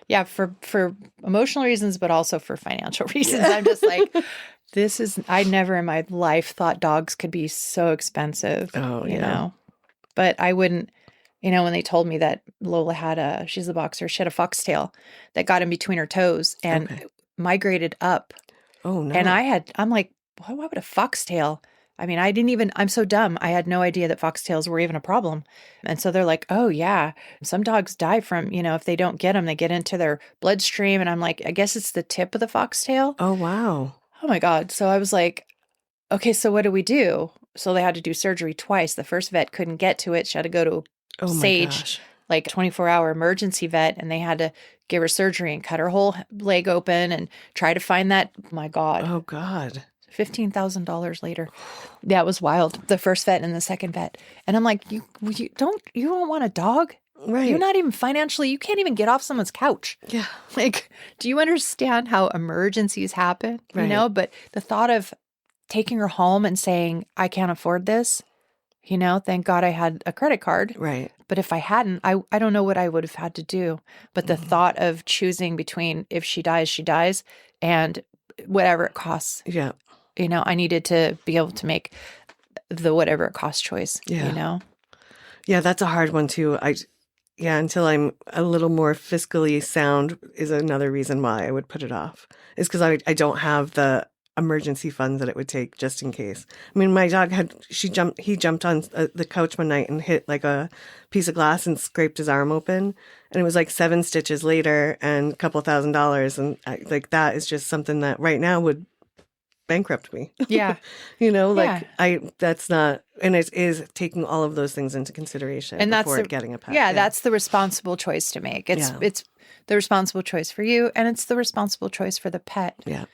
Yeah. For emotional reasons, but also for financial reasons. I'm just like, I never in my life thought dogs could be so expensive. Oh, you know? But I wouldn't, when they told me that Lola she's a boxer, she had a foxtail that got in between her toes and migrated up. Oh, no. And I'm like, why would a foxtail? I mean, I'm so dumb. I had no idea that foxtails were even a problem. And so they're like, oh yeah, some dogs die from, if they don't get them, they get into their bloodstream. And I'm like, I guess it's the tip of the foxtail. Oh, wow. Oh my God. So I was like, okay, so what do we do? So they had to do surgery twice. The first vet couldn't get to it. She had to go to Sage, 24-hour emergency vet. And they had to give her surgery and cut her whole leg open and try to find that. My God. Oh God. $15,000 later. Yeah, it was wild. The first vet and the second vet. And I'm like, you don't want a dog? Right. You're not even financially, you can't even get off someone's couch. Yeah. Like, do you understand how emergencies happen? Right. But the thought of taking her home and saying, I can't afford this, thank God I had a credit card. Right. But if I hadn't, I don't know what I would have had to do. But the thought of choosing between if she dies, and whatever it costs. Yeah. I needed to be able to make the whatever it costs choice, Yeah, that's a hard one too. Until I'm a little more fiscally sound is another reason why I would put it off. Is because I don't have the emergency funds that it would take just in case. I mean, my dog he jumped on the couch one night and hit like a piece of glass and scraped his arm open. And it was like 7 stitches later and a couple $1,000s. And that is just something that right now would bankrupt me. Yeah. That's not, and it is taking all of those things into consideration and before getting a pet. Yeah, that's the responsible choice to make. It's the responsible choice for you and it's the responsible choice for the pet. Yeah.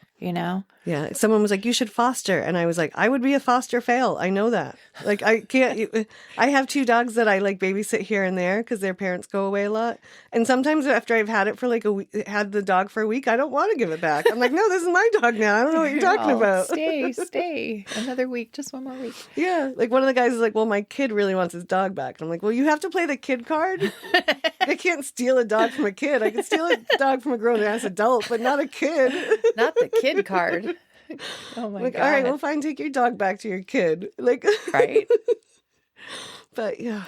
Yeah. Someone was like, you should foster. And I was like, I would be a foster fail. I know that. Like, I can't. I have 2 dogs that I like babysit here and there because their parents go away a lot. And sometimes after I've had it for like a week, had the dog for a week, I don't want to give it back. I'm like, no, this is my dog now. I don't know what you're talking about. Stay. Another week, just one more week. Yeah. Like one of the guys is like, well, my kid really wants his dog back. And I'm like, well, you have to play the kid card. I can't steal a dog from a kid. I can steal a dog from a grown-ass adult, but not a kid. Not the kid card. Oh my like, God. all right, well, fine, take your dog back to your kid. Like, right. But yeah.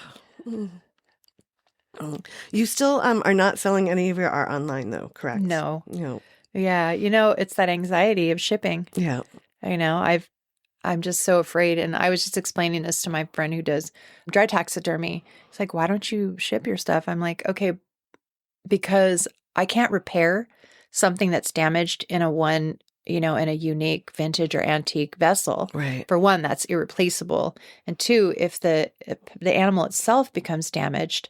You still are not selling any of your art online though, correct? No. No. Yeah. It's that anxiety of shipping. Yeah. I'm just so afraid. And I was just explaining this to my friend who does dry taxidermy. He's like, why don't you ship your stuff? I'm like, okay, because I can't repair something that's damaged in a unique vintage or antique vessel. Right. For one, that's irreplaceable. And 2, if the animal itself becomes damaged,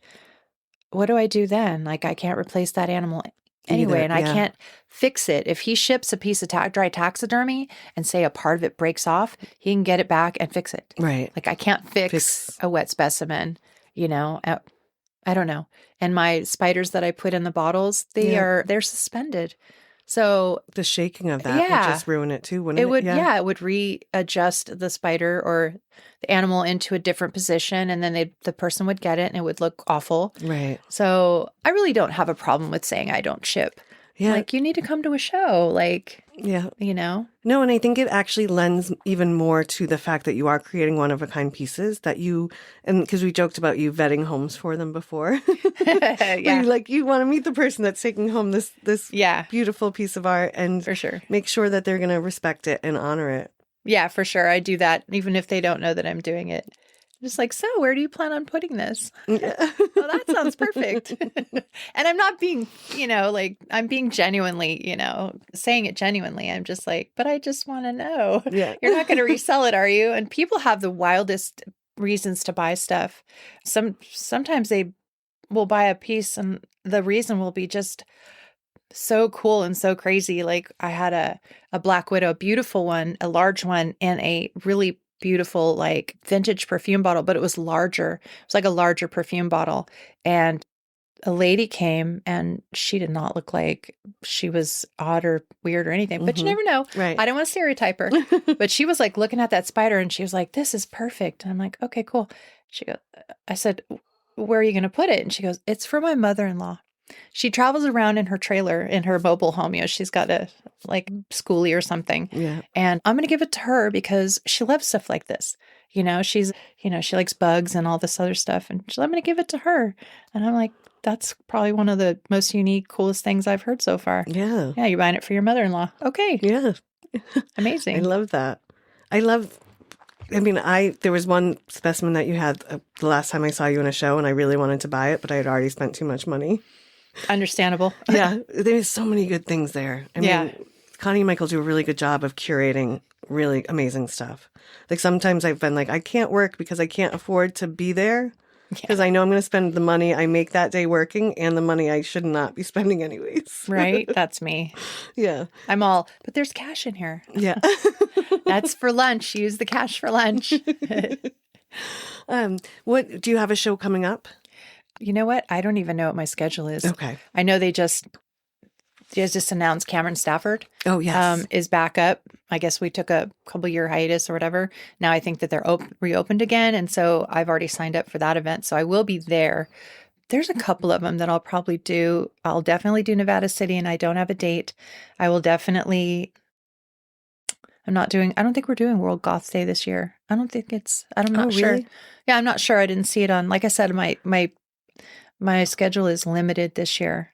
what do I do then? Like, I can't replace that animal anyway, and I can't fix it. If he ships a piece of dry taxidermy and say a part of it breaks off, he can get it back and fix it. Right. Like, I can't fix a wet specimen, I don't know. And my spiders that I put in the bottles, they're suspended. So the shaking of that would just ruin it too, wouldn't it? It would readjust the spider or the animal into a different position, and then the person would get it and it would look awful. Right. So I really don't have a problem with saying I don't ship. Yeah. Like, you need to come to a show. Like, yeah. No, and I think it actually lends even more to the fact that you are creating one-of-a-kind pieces and because we joked about you vetting homes for them before. Yeah. You want to meet the person that's taking home this beautiful piece of art and for sure make sure that they're going to respect it and honor it. Yeah, for sure. I do that even if they don't know that I'm doing it. Just like, so where do you plan on putting this? Yeah. Well, that sounds perfect. And I'm not being, I'm being genuinely, saying it genuinely. I'm just like, but I just want to know. Yeah. You're not going to resell it, are you? And people have the wildest reasons to buy stuff. Sometimes they will buy a piece and the reason will be just so cool and so crazy. Like, I had a Black Widow, a beautiful one, a large one, and a really beautiful like vintage perfume bottle, but it was larger. It was like a larger perfume bottle. And a lady came and she did not look like she was odd or weird or anything, but you never know. Right. I don't want to stereotype her, but she was like looking at that spider and she was like, this is perfect. And I'm like, okay, cool. I said, where are you going to put it? And she goes, it's for my mother-in-law. She travels around in her trailer in her mobile home. She's got a like schoolie or something. Yeah. And I'm going to give it to her because she loves stuff like this. She's, she likes bugs and all this other stuff. And I'm going to give it to her. And I'm like, that's probably one of the most unique, coolest things I've heard so far. Yeah. Yeah. You're buying it for your mother-in-law. Okay. Yeah. Amazing. I love that. There was one specimen that you had the last time I saw you in a show and I really wanted to buy it, but I had already spent too much money. Understandable. Yeah. There's so many good things there. I mean, Connie and Michael do a really good job of curating really amazing stuff. Like sometimes I've been like, I can't work because I can't afford to be there because I know I'm going to spend the money I make that day working and the money I should not be spending anyways. Right? That's me. Yeah. I'm all, but there's cash in here. Yeah. That's for lunch. Use the cash for lunch. What do you have a show coming up? You know what? I don't even know what my schedule is. Okay. I know they just announced Cameron Stafford. Oh, yes. Is back up. I guess we took a couple year hiatus or whatever. Now I think that they're reopened again. And so I've already signed up for that event. So I will be there. There's a couple of them that I'll probably do. I'll definitely do Nevada City and I don't have a date. I will definitely... I don't think we're doing World Goth Day this year. I'm not sure. Really? Yeah, I'm not sure. I didn't see it on, like I said, my schedule is limited this year.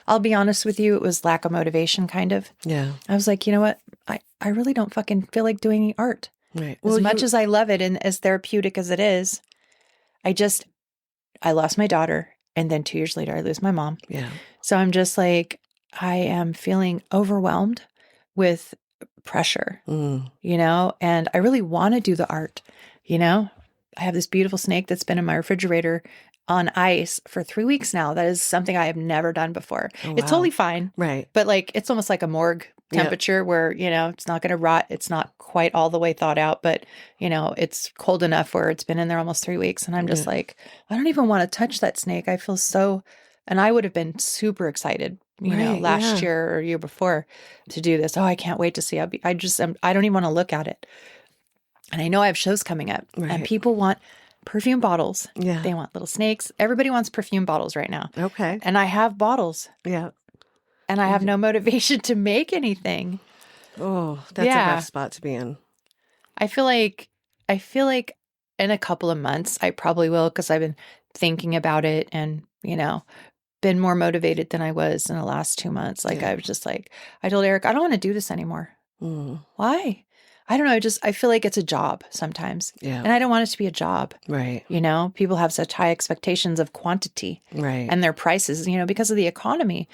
I'll be honest with you, it was lack of motivation, kind of. Yeah. I was like, you know what? I really don't fucking feel like doing any art. Right. As much as I love it and as therapeutic as it is, I lost my daughter and then 2 years later I lose my mom. Yeah. So I'm just like, I am feeling overwhelmed with pressure, and I really want to do the art. I have this beautiful snake that's been in my refrigerator on ice for 3 weeks now. That is something I have never done before. Oh, wow. It's totally fine. Right. But like, it's almost like a morgue temperature where, it's not going to rot. It's not quite all the way thawed out, but, it's cold enough where it's been in there almost 3 weeks. And I'm just like, I don't even want to touch that snake. I feel so, and I would have been super excited, last year or year before to do this. Oh, I can't wait to see. I don't even want to look at it. And I know I have shows coming up and people want perfume bottles. Yeah. They want little snakes. Everybody wants perfume bottles right now. Okay. And I have bottles. Yeah. And I have no motivation to make anything. Oh, that's a rough spot to be in. I feel like in a couple of months, I probably will, because I've been thinking about it and, been more motivated than I was in the last 2 months. Like, I was just like, I told Eric, I don't want to do this anymore. Why? I don't know. I feel like it's a job sometimes. Yeah. And I don't want it to be a job. Right. People have such high expectations of quantity. Right. And their prices, because of the economy.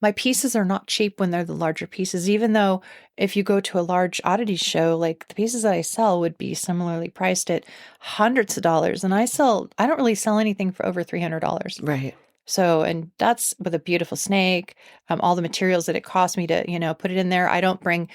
My pieces are not cheap when they're the larger pieces, even though if you go to a large oddity show, like the pieces that I sell would be similarly priced at hundreds of dollars. And I don't really sell anything for over $300. Right. So, and that's with a beautiful snake, all the materials that it cost me to, put it in there. I don't bring,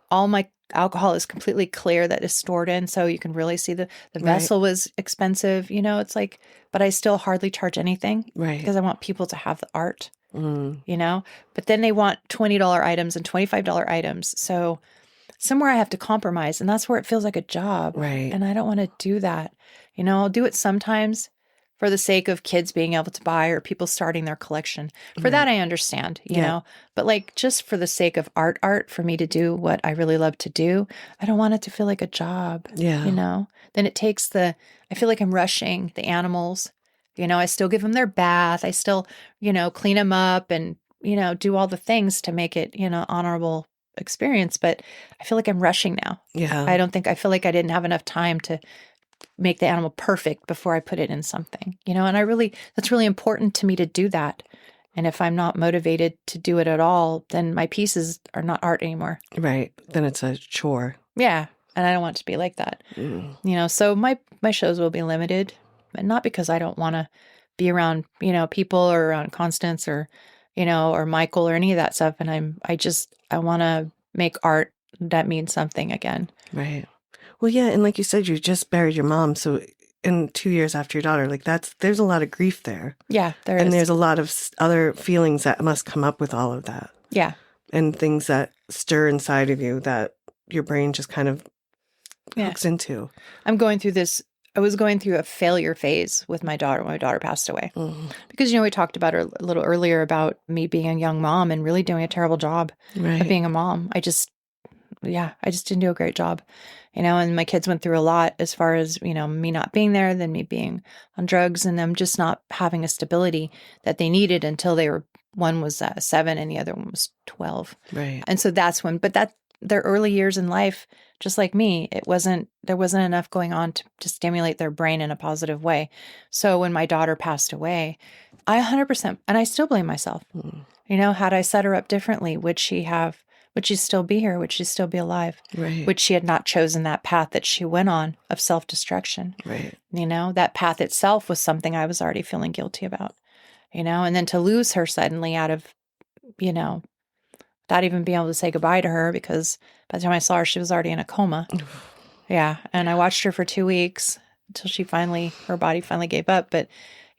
all my alcohol is completely clear that is stored in. So you can really see the vessel was expensive, it's like, but I still hardly charge anything. Right. Because I want people to have the art. But then they want $20 items and $25 items. So somewhere I have to compromise, and that's where it feels like a job. Right. And I don't want to do that. I'll do it sometimes for the sake of kids being able to buy or people starting their collection. For that, I understand, you know, but like just for the sake of art for me to do what I really love to do, I don't want it to feel like a job. Yeah. Then it takes I feel like I'm rushing the animals. I still give them their bath. I still, clean them up and, do all the things to make it, honorable experience. But I feel like I'm rushing now. Yeah. I feel like I didn't have enough time to make the animal perfect before I put it in something, and that's really important to me to do that. And if I'm not motivated to do it at all, then my pieces are not art anymore. Right. Then it's a chore. Yeah. And I don't want it to be like that. So my shows will be limited. And not because I don't want to be around, people or around Constance or, or Michael or any of that stuff. And I want to make art that means something again. Right. Well, yeah. And like you said, you just buried your mom. So in 2 years after your daughter, like there's a lot of grief there. Yeah, there is. And there's a lot of other feelings that must come up with all of that. Yeah. And things that stir inside of you that your brain just kind of hooks into. I was going through a failure phase with my daughter when my daughter passed away. Because, we talked about her a little earlier about me being a young mom and really doing a terrible job of being a mom. I just didn't do a great job, and my kids went through a lot as far as, me not being there, then me being on drugs and them just not having a stability that they needed until one was 7 and the other one was 12. Right. And so that's when, their early years in life, just like me, there wasn't enough going on to stimulate their brain in a positive way. So when my daughter passed away, I 100%, and I still blame myself, had I set her up differently, would she still be here? Would she still be alive? Right. Would she had not chosen that path that she went on of self-destruction? Right. That path itself was something I was already feeling guilty about, and then to lose her suddenly out of, not even being able to say goodbye to her, because by the time I saw her, she was already in a coma. Yeah. And I watched her for 2 weeks until her body finally gave up. But,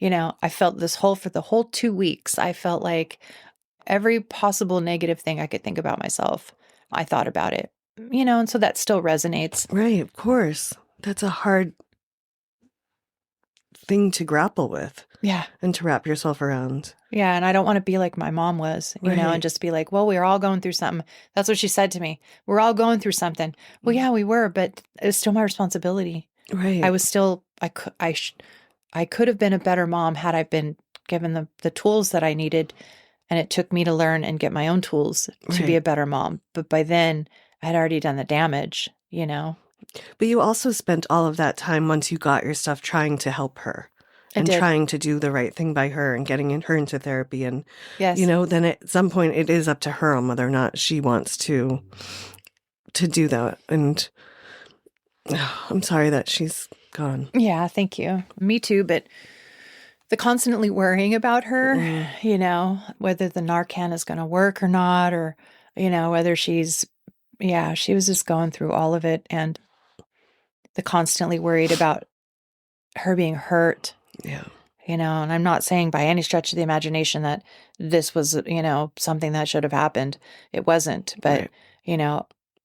I felt for the whole 2 weeks, I felt like every possible negative thing I could think about myself, I thought about it, and so that still resonates. Right. Of course. That's a hard thing to grapple with. Yeah. And to wrap yourself around. Yeah. And I don't want to be like my mom was, and just be like, well, we're all going through something. That's what she said to me. We're all going through something. Well, yeah, we were, but it was still my responsibility. Right. I was still, I could have been a better mom had I been given the tools that I needed. And it took me to learn and get my own tools to be a better mom. But by then I had already done the damage, But you also spent all of that time once you got your stuff trying to help her. And trying to do the right thing by her and getting her into therapy. And, then at some point it is up to her on whether or not she wants to do that. And I'm sorry that she's gone. Yeah, thank you. Me too. But the constantly worrying about her, whether the Narcan is going to work or not, or whether she was just going through all of it, and the constantly worried about her being hurt. Yeah. And I'm not saying by any stretch of the imagination that this was, something that should have happened. It wasn't, but,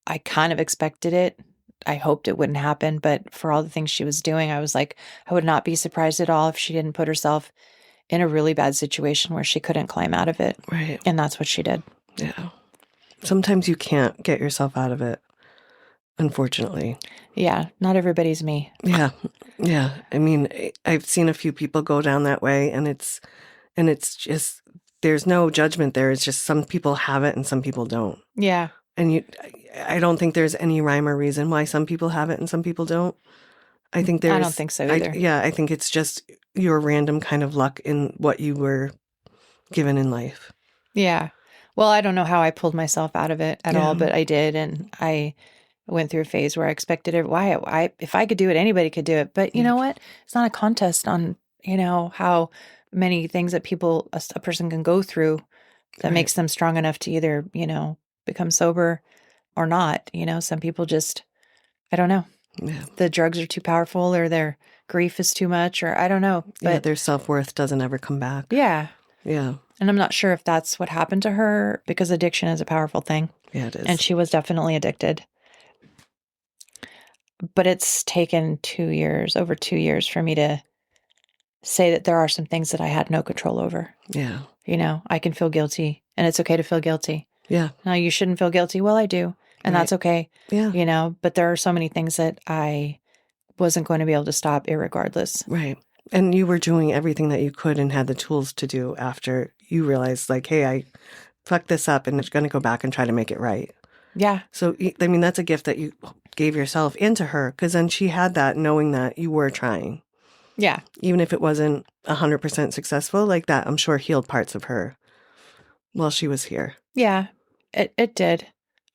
I kind of expected it. I hoped it wouldn't happen, but for all the things she was doing, I was like, I would not be surprised at all if she didn't put herself in a really bad situation where she couldn't climb out of it. Right. And that's what she did. Yeah. Sometimes you can't get yourself out of it, unfortunately. Yeah. Not everybody's me. Yeah. Yeah. I mean, I've seen a few people go down that way, and it's just, there's no judgment there. It's just some people have it and some people don't. Yeah. And I don't think there's any rhyme or reason why some people have it and some people don't. I don't think so either. I think it's just your random kind of luck in what you were given in life. Yeah. Well, I don't know how I pulled myself out of it at all, but I did. And I went through a phase where I expected it. If I could do it, anybody could do it. But you know what? It's not a contest on, how many things that a person can go through that makes them strong enough to either, become sober or not. Some people just, I don't know. Yeah. The drugs are too powerful, or their grief is too much, or I don't know. But their self-worth doesn't ever come back. Yeah. Yeah. And I'm not sure if that's what happened to her, because addiction is a powerful thing. Yeah, it is. And she was definitely addicted. But it's taken over 2 years for me to say that there are some things that I had no control over. Yeah. I can feel guilty, and it's okay to feel guilty. Yeah. Now, you shouldn't feel guilty. Well, I do. And that's okay. Yeah. But there are so many things that I wasn't going to be able to stop irregardless. Right. And you were doing everything that you could and had the tools to do after you realized, like, hey, I fucked this up and I'm going to go back and try to make it right. Yeah. So, I mean, that's a gift that you gave yourself and to her, because then she had that knowing that you were trying. Yeah. Even if it wasn't 100% successful, like that, I'm sure healed parts of her while she was here. Yeah, it did.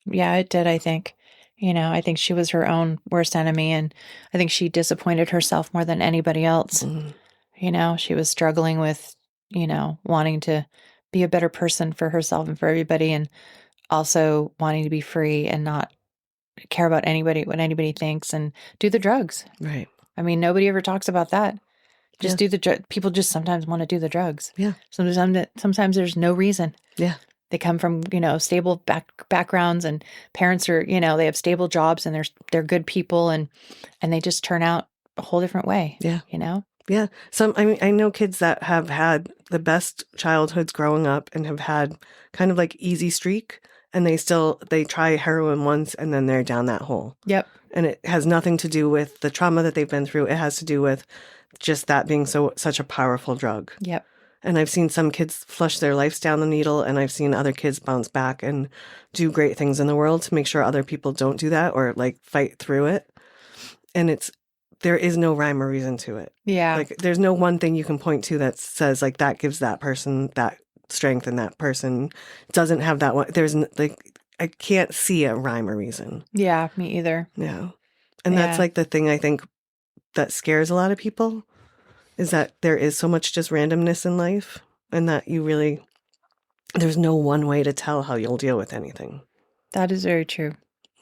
Yeah, it did, I think. I think she was her own worst enemy, and I think she disappointed herself more than anybody else. Mm-hmm. She was struggling with, wanting to be a better person for herself and for everybody, and also wanting to be free and not care about what anybody thinks, and do the drugs. Right. I mean, nobody ever talks about that. Just do the people just sometimes want to do the drugs. Yeah. Sometimes there's no reason. Yeah. They come from, stable backgrounds, and parents are, they have stable jobs, and they're good people, and they just turn out a whole different way. Yeah. Yeah. I know kids that have had the best childhoods growing up and have had kind of like easy streak, and they try heroin once and then they're down that hole. Yep. And it has nothing to do with the trauma that they've been through. It has to do with just that being such a powerful drug. Yep. And I've seen some kids flush their lives down the needle, and I've seen other kids bounce back and do great things in the world to make sure other people don't do that or like fight through it. And there is no rhyme or reason to it. Yeah. Like there's no one thing you can point to that says like that gives that person that strength and that person doesn't have that one. There's like, I can't see a rhyme or reason. Yeah, me either. Yeah. And that's like the thing I think that scares a lot of people, is that there is so much just randomness in life, and that there's no one way to tell how you'll deal with anything. That is very true.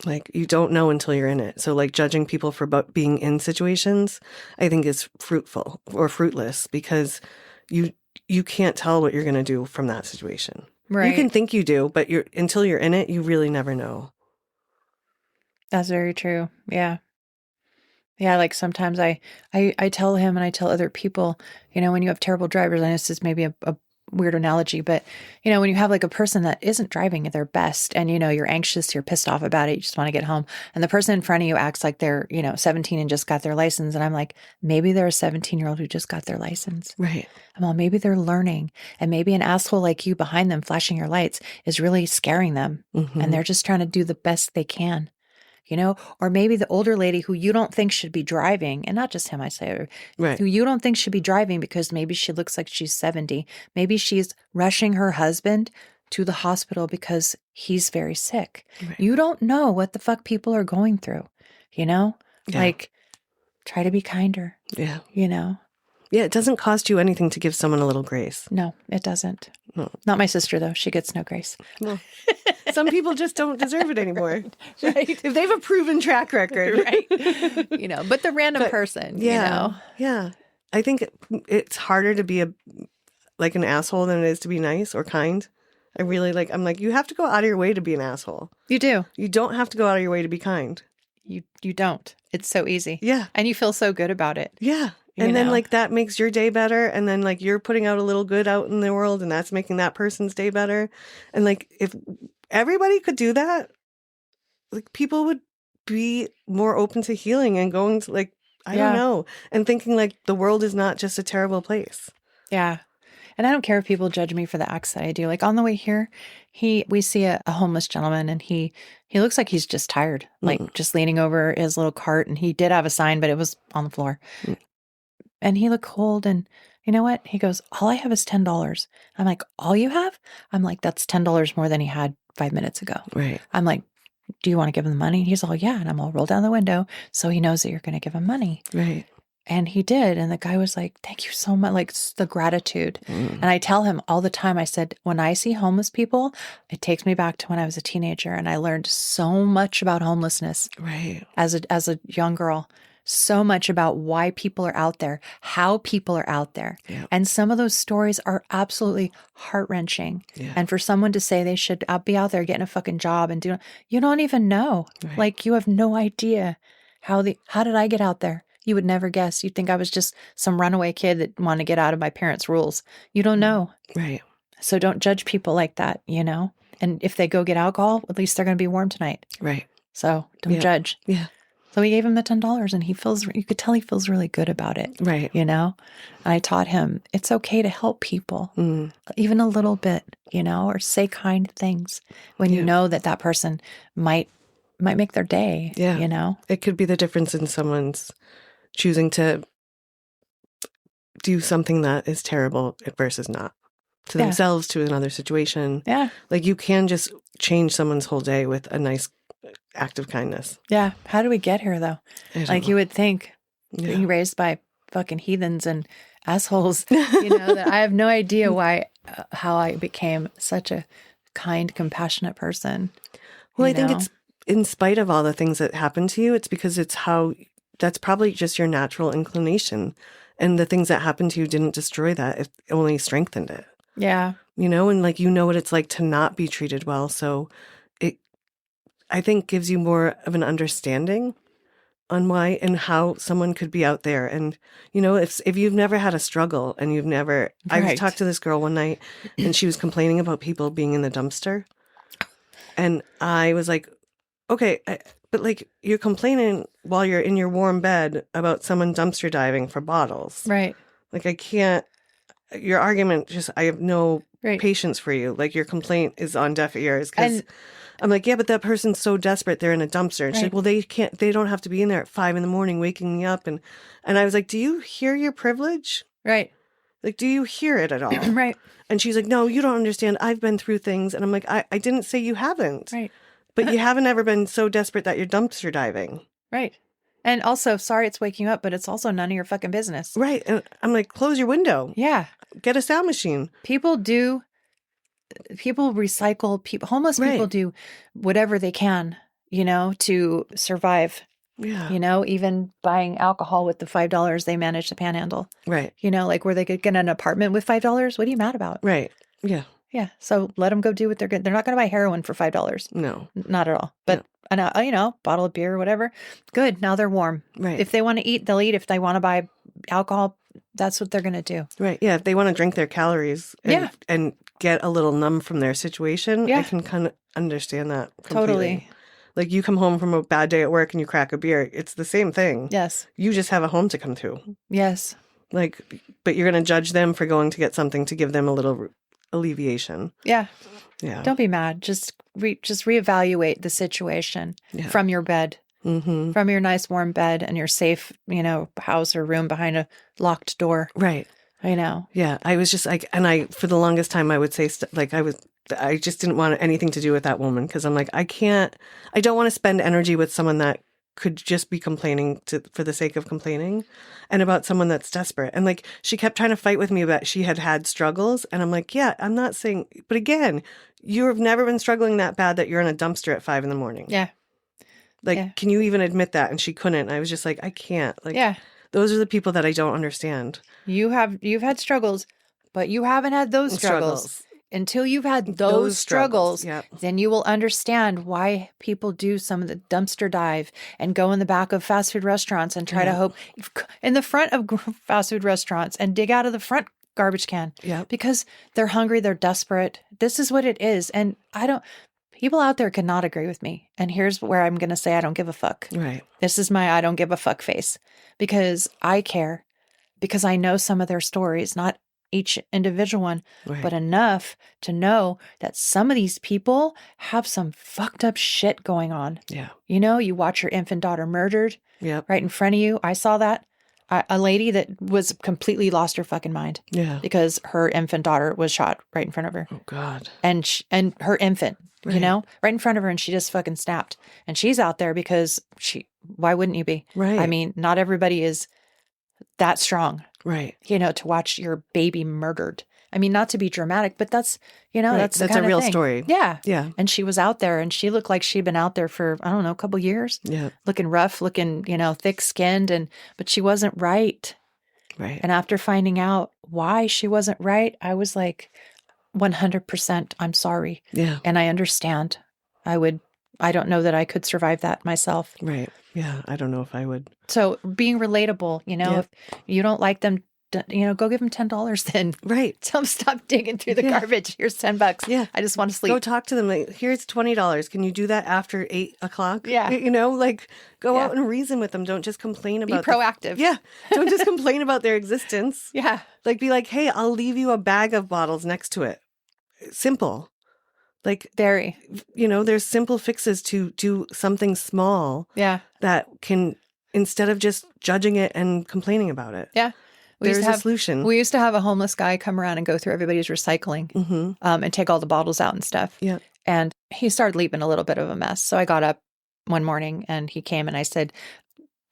Like, you don't know until you're in it. So, like, judging people for being in situations, I think is fruitful or fruitless, because you can't tell what you're going to do from that situation. Right. You can think you do, but until you're in it, you really never know. That's very true. Yeah. Yeah, like sometimes I tell him, and I tell other people, when you have terrible drivers, and this is maybe a weird analogy, but, when you have like a person that isn't driving at their best, and, you're anxious, you're pissed off about it, you just want to get home, and the person in front of you acts like they're, 17 and just got their license. And I'm like, maybe they're a 17-year-old who just got their license. Right. Well, maybe they're learning, and maybe an asshole like you behind them flashing your lights is really scaring them. Mm-hmm. And they're just trying to do the best they can. Or maybe the older lady who you don't think should be driving, and not just him, I say, right, who you don't think should be driving because maybe she looks like she's 70. Maybe she's rushing her husband to the hospital because he's very sick. Right. You don't know what the fuck people are going through, Yeah. Like, try to be kinder. Yeah. Yeah, it doesn't cost you anything to give someone a little grace. No, it doesn't. No. Not my sister, though. She gets no grace. No. Some people just don't deserve it anymore. Right. If they have a proven track record. Right. But the random person, Yeah. I think it's harder to be an asshole than it is to be nice or kind. I'm like, you have to go out of your way to be an asshole. You do. You don't have to go out of your way to be kind. You don't. It's so easy. Yeah. And you feel so good about it. Yeah. And then that makes your day better. And then you're putting out a little good out in the world and that's making that person's day better. And if everybody could do that, people would be more open to healing and going to I don't know. And thinking the world is not just a terrible place. Yeah. And I don't care if people judge me for the acts that I do. On the way here, we see a homeless gentleman and he looks like he's just tired, just leaning over his little cart. And he did have a sign, but it was on the floor. And he looked cold. And you know what? He goes, all I have is $10. I'm like, all you have? I'm like, that's $10 more than he had 5 minutes ago. Right. I'm like, do you want to give him the money? He's all, yeah. And I'm all, roll down the window so he knows that you're going to give him money. Right. And he did. And the guy was like, thank you so much. The gratitude. And I tell him all the time, I said, when I see homeless people, it takes me back to when I was a teenager and I learned so much about homelessness. Right. As a young girl, so much about why people are out there, how people are out there. Yeah. And some of those stories are absolutely heart-wrenching. Yeah. And for someone to say they should be out there getting a fucking job and you don't even know. Right. You have no idea how did I get out there? You would never guess. You'd think I was just some runaway kid that wanted to get out of my parents' rules. You don't know. Right. So don't judge people like that, And if they go get alcohol, at least they're going to be warm tonight. Right. So don't judge. Yeah. So we gave him the $10 and you could tell he feels really good about it. Right. And I taught him it's okay to help people, even a little bit, or say kind things when you know that person might make their day. Yeah. It could be the difference in someone's choosing to do something that is terrible versus not to themselves, to another situation. Yeah. You can just change someone's whole day with a nice act of kindness. Yeah. How do we get here though? You would think being raised by fucking heathens and assholes, that I have no idea how I became such a kind, compassionate person. Well, I think it's in spite of all the things that happen to you, it's because that's probably just your natural inclination. And the things that happened to you didn't destroy that. It only strengthened it. Yeah. And what it's like to not be treated well. So it, I think, gives you more of an understanding on why and how someone could be out there. And, if you've never had a struggle and you've never, I talked to this girl one night and she was complaining about people being in the dumpster. And I was like, okay, but you're complaining while you're in your warm bed about someone dumpster diving for bottles. Right. I can't, your argument I have no patience for you. Your complaint is on deaf ears because I'm like, yeah, but that person's so desperate. They're in a dumpster. And she's like, well, they don't have to be in there at 5 a.m. waking me up. And I was like, do you hear your privilege? Right. Do you hear it at all? Right. And she's like, no, you don't understand. I've been through things. And I'm like, I didn't say you haven't. Right. But you haven't ever been so desperate that you're dumpster diving. Right. And also, sorry it's waking you up, but it's also none of your fucking business. Right. And I'm like, close your window. Yeah. Get a sound machine. People recycle, homeless people do whatever they can, to survive. Yeah. Even buying alcohol with the $5 they manage to panhandle. Right. Where they could get an apartment with $5. What are you mad about? Right. Yeah. Yeah. So let them go do what they're good. They're not going to buy heroin for $5. No. Not at all. But, bottle of beer or whatever. Good. Now they're warm. Right. If they want to eat, they'll eat. If they want to buy alcohol, that's what they're going to do. Right. Yeah. If they want to drink their calories and get a little numb from their situation, I can kind of understand that completely. Totally. You come home from a bad day at work and you crack a beer. It's the same thing. Yes. You just have a home to come to. Yes. But you're going to judge them for going to get something to give them a little alleviation. Yeah. Yeah. Don't be mad. Just reevaluate the situation from your bed, from your nice warm bed and your safe, house or room behind a locked door. Right. I know. Yeah. I was just for the longest time, I would say I just didn't want anything to do with that woman because I'm like, I don't want to spend energy with someone that could just be complaining for the sake of complaining, and about someone that's desperate. And like, she kept trying to fight with me about she had struggles. And I'm like, yeah, I'm not saying, but again, you've never been struggling that bad that you're in a dumpster at 5 a.m. Yeah. Like, Yeah. can you even admit that? And she couldn't. And I was just like, I can't. Like, Yeah. those are the people that I don't understand. You've had struggles, but you haven't had those struggles. Until you've had those struggles, yep. Then you will understand why people do some of the dumpster dive and go in the back of fast food restaurants and try to hope in the front of fast food restaurants and dig out of the front garbage can. Yeah. Because they're hungry, they're desperate. This is what it is. And people out there cannot agree with me. And here's where I'm going to say I don't give a fuck. Right. This is my I don't give a fuck face, because I care, because I know some of their stories, not each individual one, Right. but enough to know that some of these people have some fucked up shit going on. Yeah. You know, you watch your infant daughter murdered Yep. right in front of you. I saw that. A lady that was completely lost her fucking mind Yeah. because her infant daughter was shot right in front of her. Oh, God. And her infant, Right. you know, right in front of her, and she just fucking snapped. And she's out there because why wouldn't you be? Right. I mean, not everybody is that strong. Right. You know, to watch your baby murdered. I mean, not to be dramatic, but that's, you know, Right. that's the That's kind a real of thing. story. Yeah. Yeah. And she was out there, and she looked like she'd been out there for, I don't know, a couple years. Yeah. Looking rough, looking, you know, thick skinned, but she wasn't right. Right. And after finding out why she wasn't right, I was like, 100%, I'm sorry. Yeah. And I understand. I don't know that I could survive that myself. Right. Yeah. I don't know if I would. So being relatable, you know, if you don't like them, you know, go give them $10 then. Right. Tell them stop digging through the garbage. Here's $10. Yeah. I just want to sleep. Go talk to them. Like, here's $20. Can you do that after 8 o'clock? Yeah. You know, like, go out and reason with them. Don't just complain Be about proactive. Yeah. Don't just complain about their existence. Yeah. Like, be like, hey, I'll leave you a bag of bottles next to it. Simple. Like, Very. you know, there's simple fixes to do something small. Yeah. That can, instead of just judging it and complaining about it. Yeah. There's a solution. We used to have a homeless guy come around and go through everybody's recycling and take all the bottles out and stuff. Yeah. And he started leaving a little bit of a mess. So I got up one morning and he came and I said,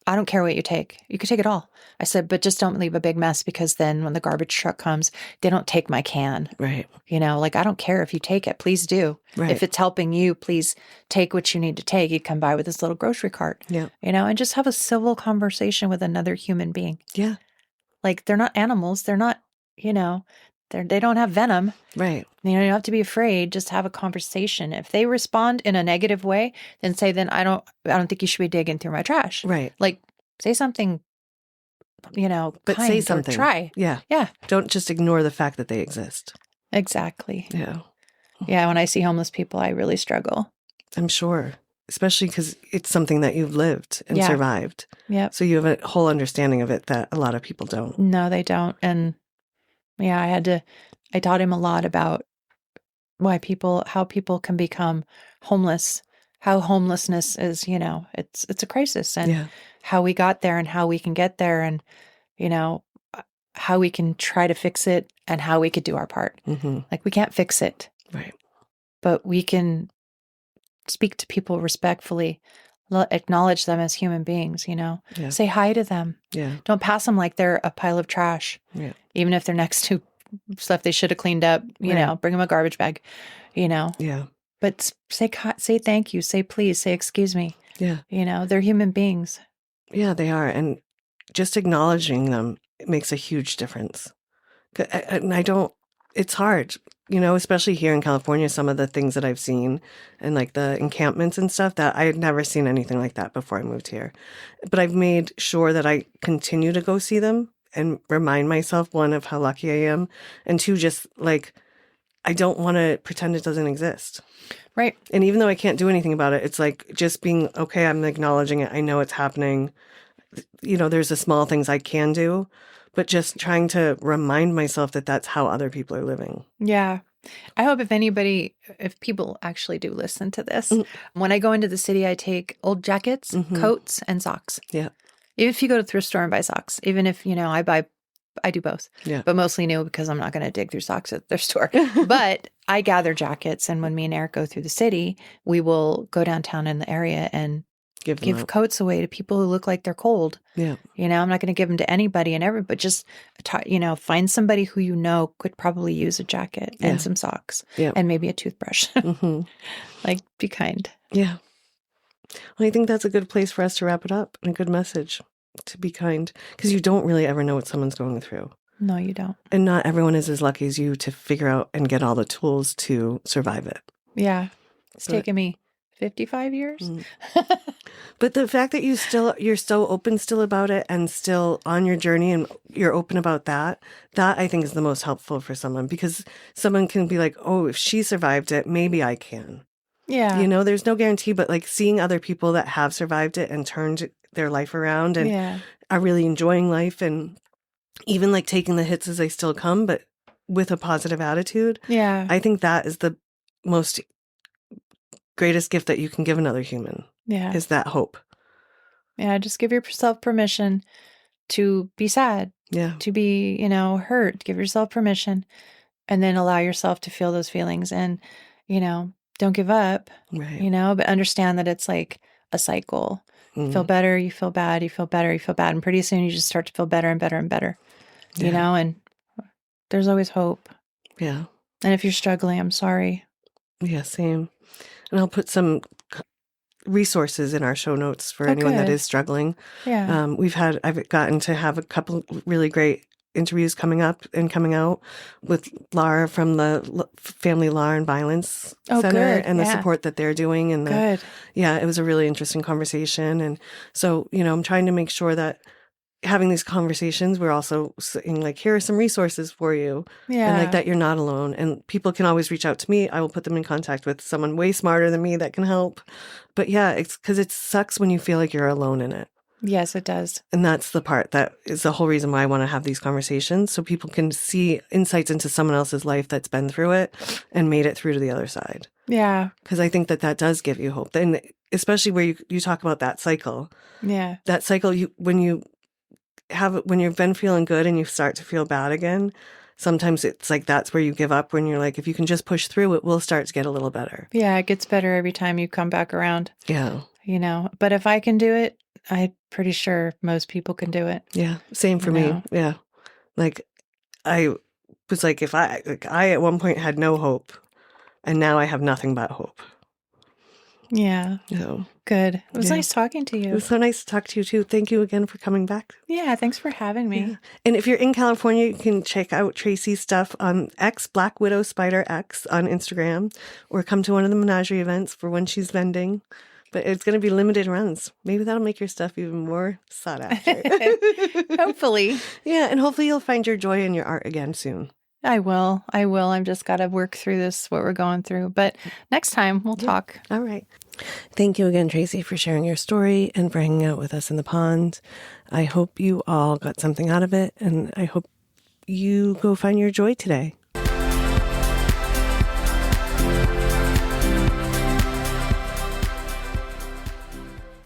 I don't care what you take. You can take it all. I said, but just don't leave a big mess, because then when the garbage truck comes, they don't take my can. Right. You know, like, I don't care if you take it. Please do. Right. If it's helping you, please take what you need to take. You come by with this little grocery cart. Yeah. You know, and just have a civil conversation with another human being. Yeah. Like, they're not animals. They're not, you know, they don't have venom. Right. You know, you don't have to be afraid. Just have a conversation. If they respond in a negative way, then say, then I don't think you should be digging through my trash. Right. Like, say something, you know, but kind, say something. Try. Yeah. Yeah. Don't just ignore the fact that they exist. Exactly. Yeah. Yeah. When I see homeless people, I really struggle. I'm sure. Especially because it's something that you've lived and survived. Yep. So you have a whole understanding of it that a lot of people don't. No, they don't. And yeah, I taught him a lot about how people can become homeless, how homelessness is, you know, it's a crisis, and how we got there and how we can get there, and, you know, how we can try to fix it and how we could do our part. Mm-hmm. Like, we can't fix it. Right. But we can speak to people respectfully, acknowledge them as human beings, you know, say hi to them. Yeah. Don't pass them like they're a pile of trash. Yeah. Even if they're next to stuff they should have cleaned up, you know, bring them a garbage bag, you know. Yeah. But say thank you, say please, say excuse me. Yeah. You know, they're human beings. Yeah, they are. And just acknowledging them makes a huge difference. And it's hard, you know, especially here in California, some of the things that I've seen and like the encampments and stuff, that I had never seen anything like that before I moved here. But I've made sure that I continue to go see them and remind myself, one, of how lucky I am, and two, just like, I don't want to pretend it doesn't exist. Right. And even though I can't do anything about it, it's like just being, okay, I'm acknowledging it. I know it's happening. You know, there's the small things I can do, but just trying to remind myself that that's how other people are living. Yeah. I hope if people actually do listen to this, when I go into the city, I take old jackets, coats, and socks. Yeah. Even if you go to the thrift store and buy socks, even if, you know, I do both. Yeah. But mostly new, because I'm not going to dig through socks at their store. But I gather jackets, and when me and Eric go through the city, we will go downtown in the area and give coats away to people who look like they're cold. Yeah. I'm not going to give them to anybody and everybody, but just, find somebody who could probably use a jacket and some socks and maybe a toothbrush. Like, be kind. Yeah. Well, I think that's a good place for us to wrap it up, and a good message to be kind, because you don't really ever know what someone's going through. No, you don't. And not everyone is as lucky as you to figure out and get all the tools to survive it. Yeah. It's taken me 55 years. But the fact that you're so open still about it and still on your journey and you're open about that I think is the most helpful for someone, because someone can be like, oh, if she survived it, maybe I can. Yeah. There's no guarantee, but like seeing other people that have survived it and turned their life around and are really enjoying life, and even like taking the hits as they still come, but with a positive attitude. Yeah. I think that is the most greatest gift that you can give another human. Yeah. Is that hope. Yeah. Just give yourself permission to be sad. Yeah. To be, hurt. Give yourself permission, and then allow yourself to feel those feelings, and, don't give up, right. But understand that it's like a cycle. You feel better, you feel bad, you feel better, you feel bad. And pretty soon you just start to feel better and better and better, and there's always hope. Yeah. And if you're struggling, I'm sorry. Yeah, same. And I'll put some resources in our show notes for anyone that is struggling. Yeah. I've gotten to have a couple really great interviews coming up and coming out with Laura from the Family Law and Violence Center, good. And the support that they're doing. And good. Yeah, it was a really interesting conversation. And so, I'm trying to make sure that having these conversations, we're also saying like, here are some resources for you. Yeah. And like that you're not alone. And people can always reach out to me. I will put them in contact with someone way smarter than me that can help. But yeah, it's because it sucks when you feel like you're alone in it. Yes, it does. And that's the part that is the whole reason why I want to have these conversations, so people can see insights into someone else's life that's been through it and made it through to the other side. Yeah. Because I think that does give you hope. And especially where you talk about that cycle. Yeah. That cycle, when you've been feeling good and you start to feel bad again, sometimes it's like that's where you give up, when you're like, if you can just push through, it will start to get a little better. Yeah, it gets better every time you come back around. Yeah. But if I can do it, I'm pretty sure most people can do it. Yeah. Same for me. Yeah. Like I was like, I at one point had no hope, and now I have nothing but hope. Yeah. So good. It was nice talking to you. It was so nice to talk to you too. Thank you again for coming back. Yeah. Thanks for having me. Yeah. And if you're in California, you can check out Tracy's stuff on Black Widow Spider X on Instagram, or come to one of the menagerie events for when she's vending. But it's going to be limited runs. Maybe that'll make your stuff even more sought after. Hopefully. Yeah, and hopefully you'll find your joy in your art again soon. I will. I've just got to work through what we're going through. But next time we'll talk. All right. Thank you again, Tracy, for sharing your story and for hanging out with us in the pond. I hope you all got something out of it, and I hope you go find your joy today.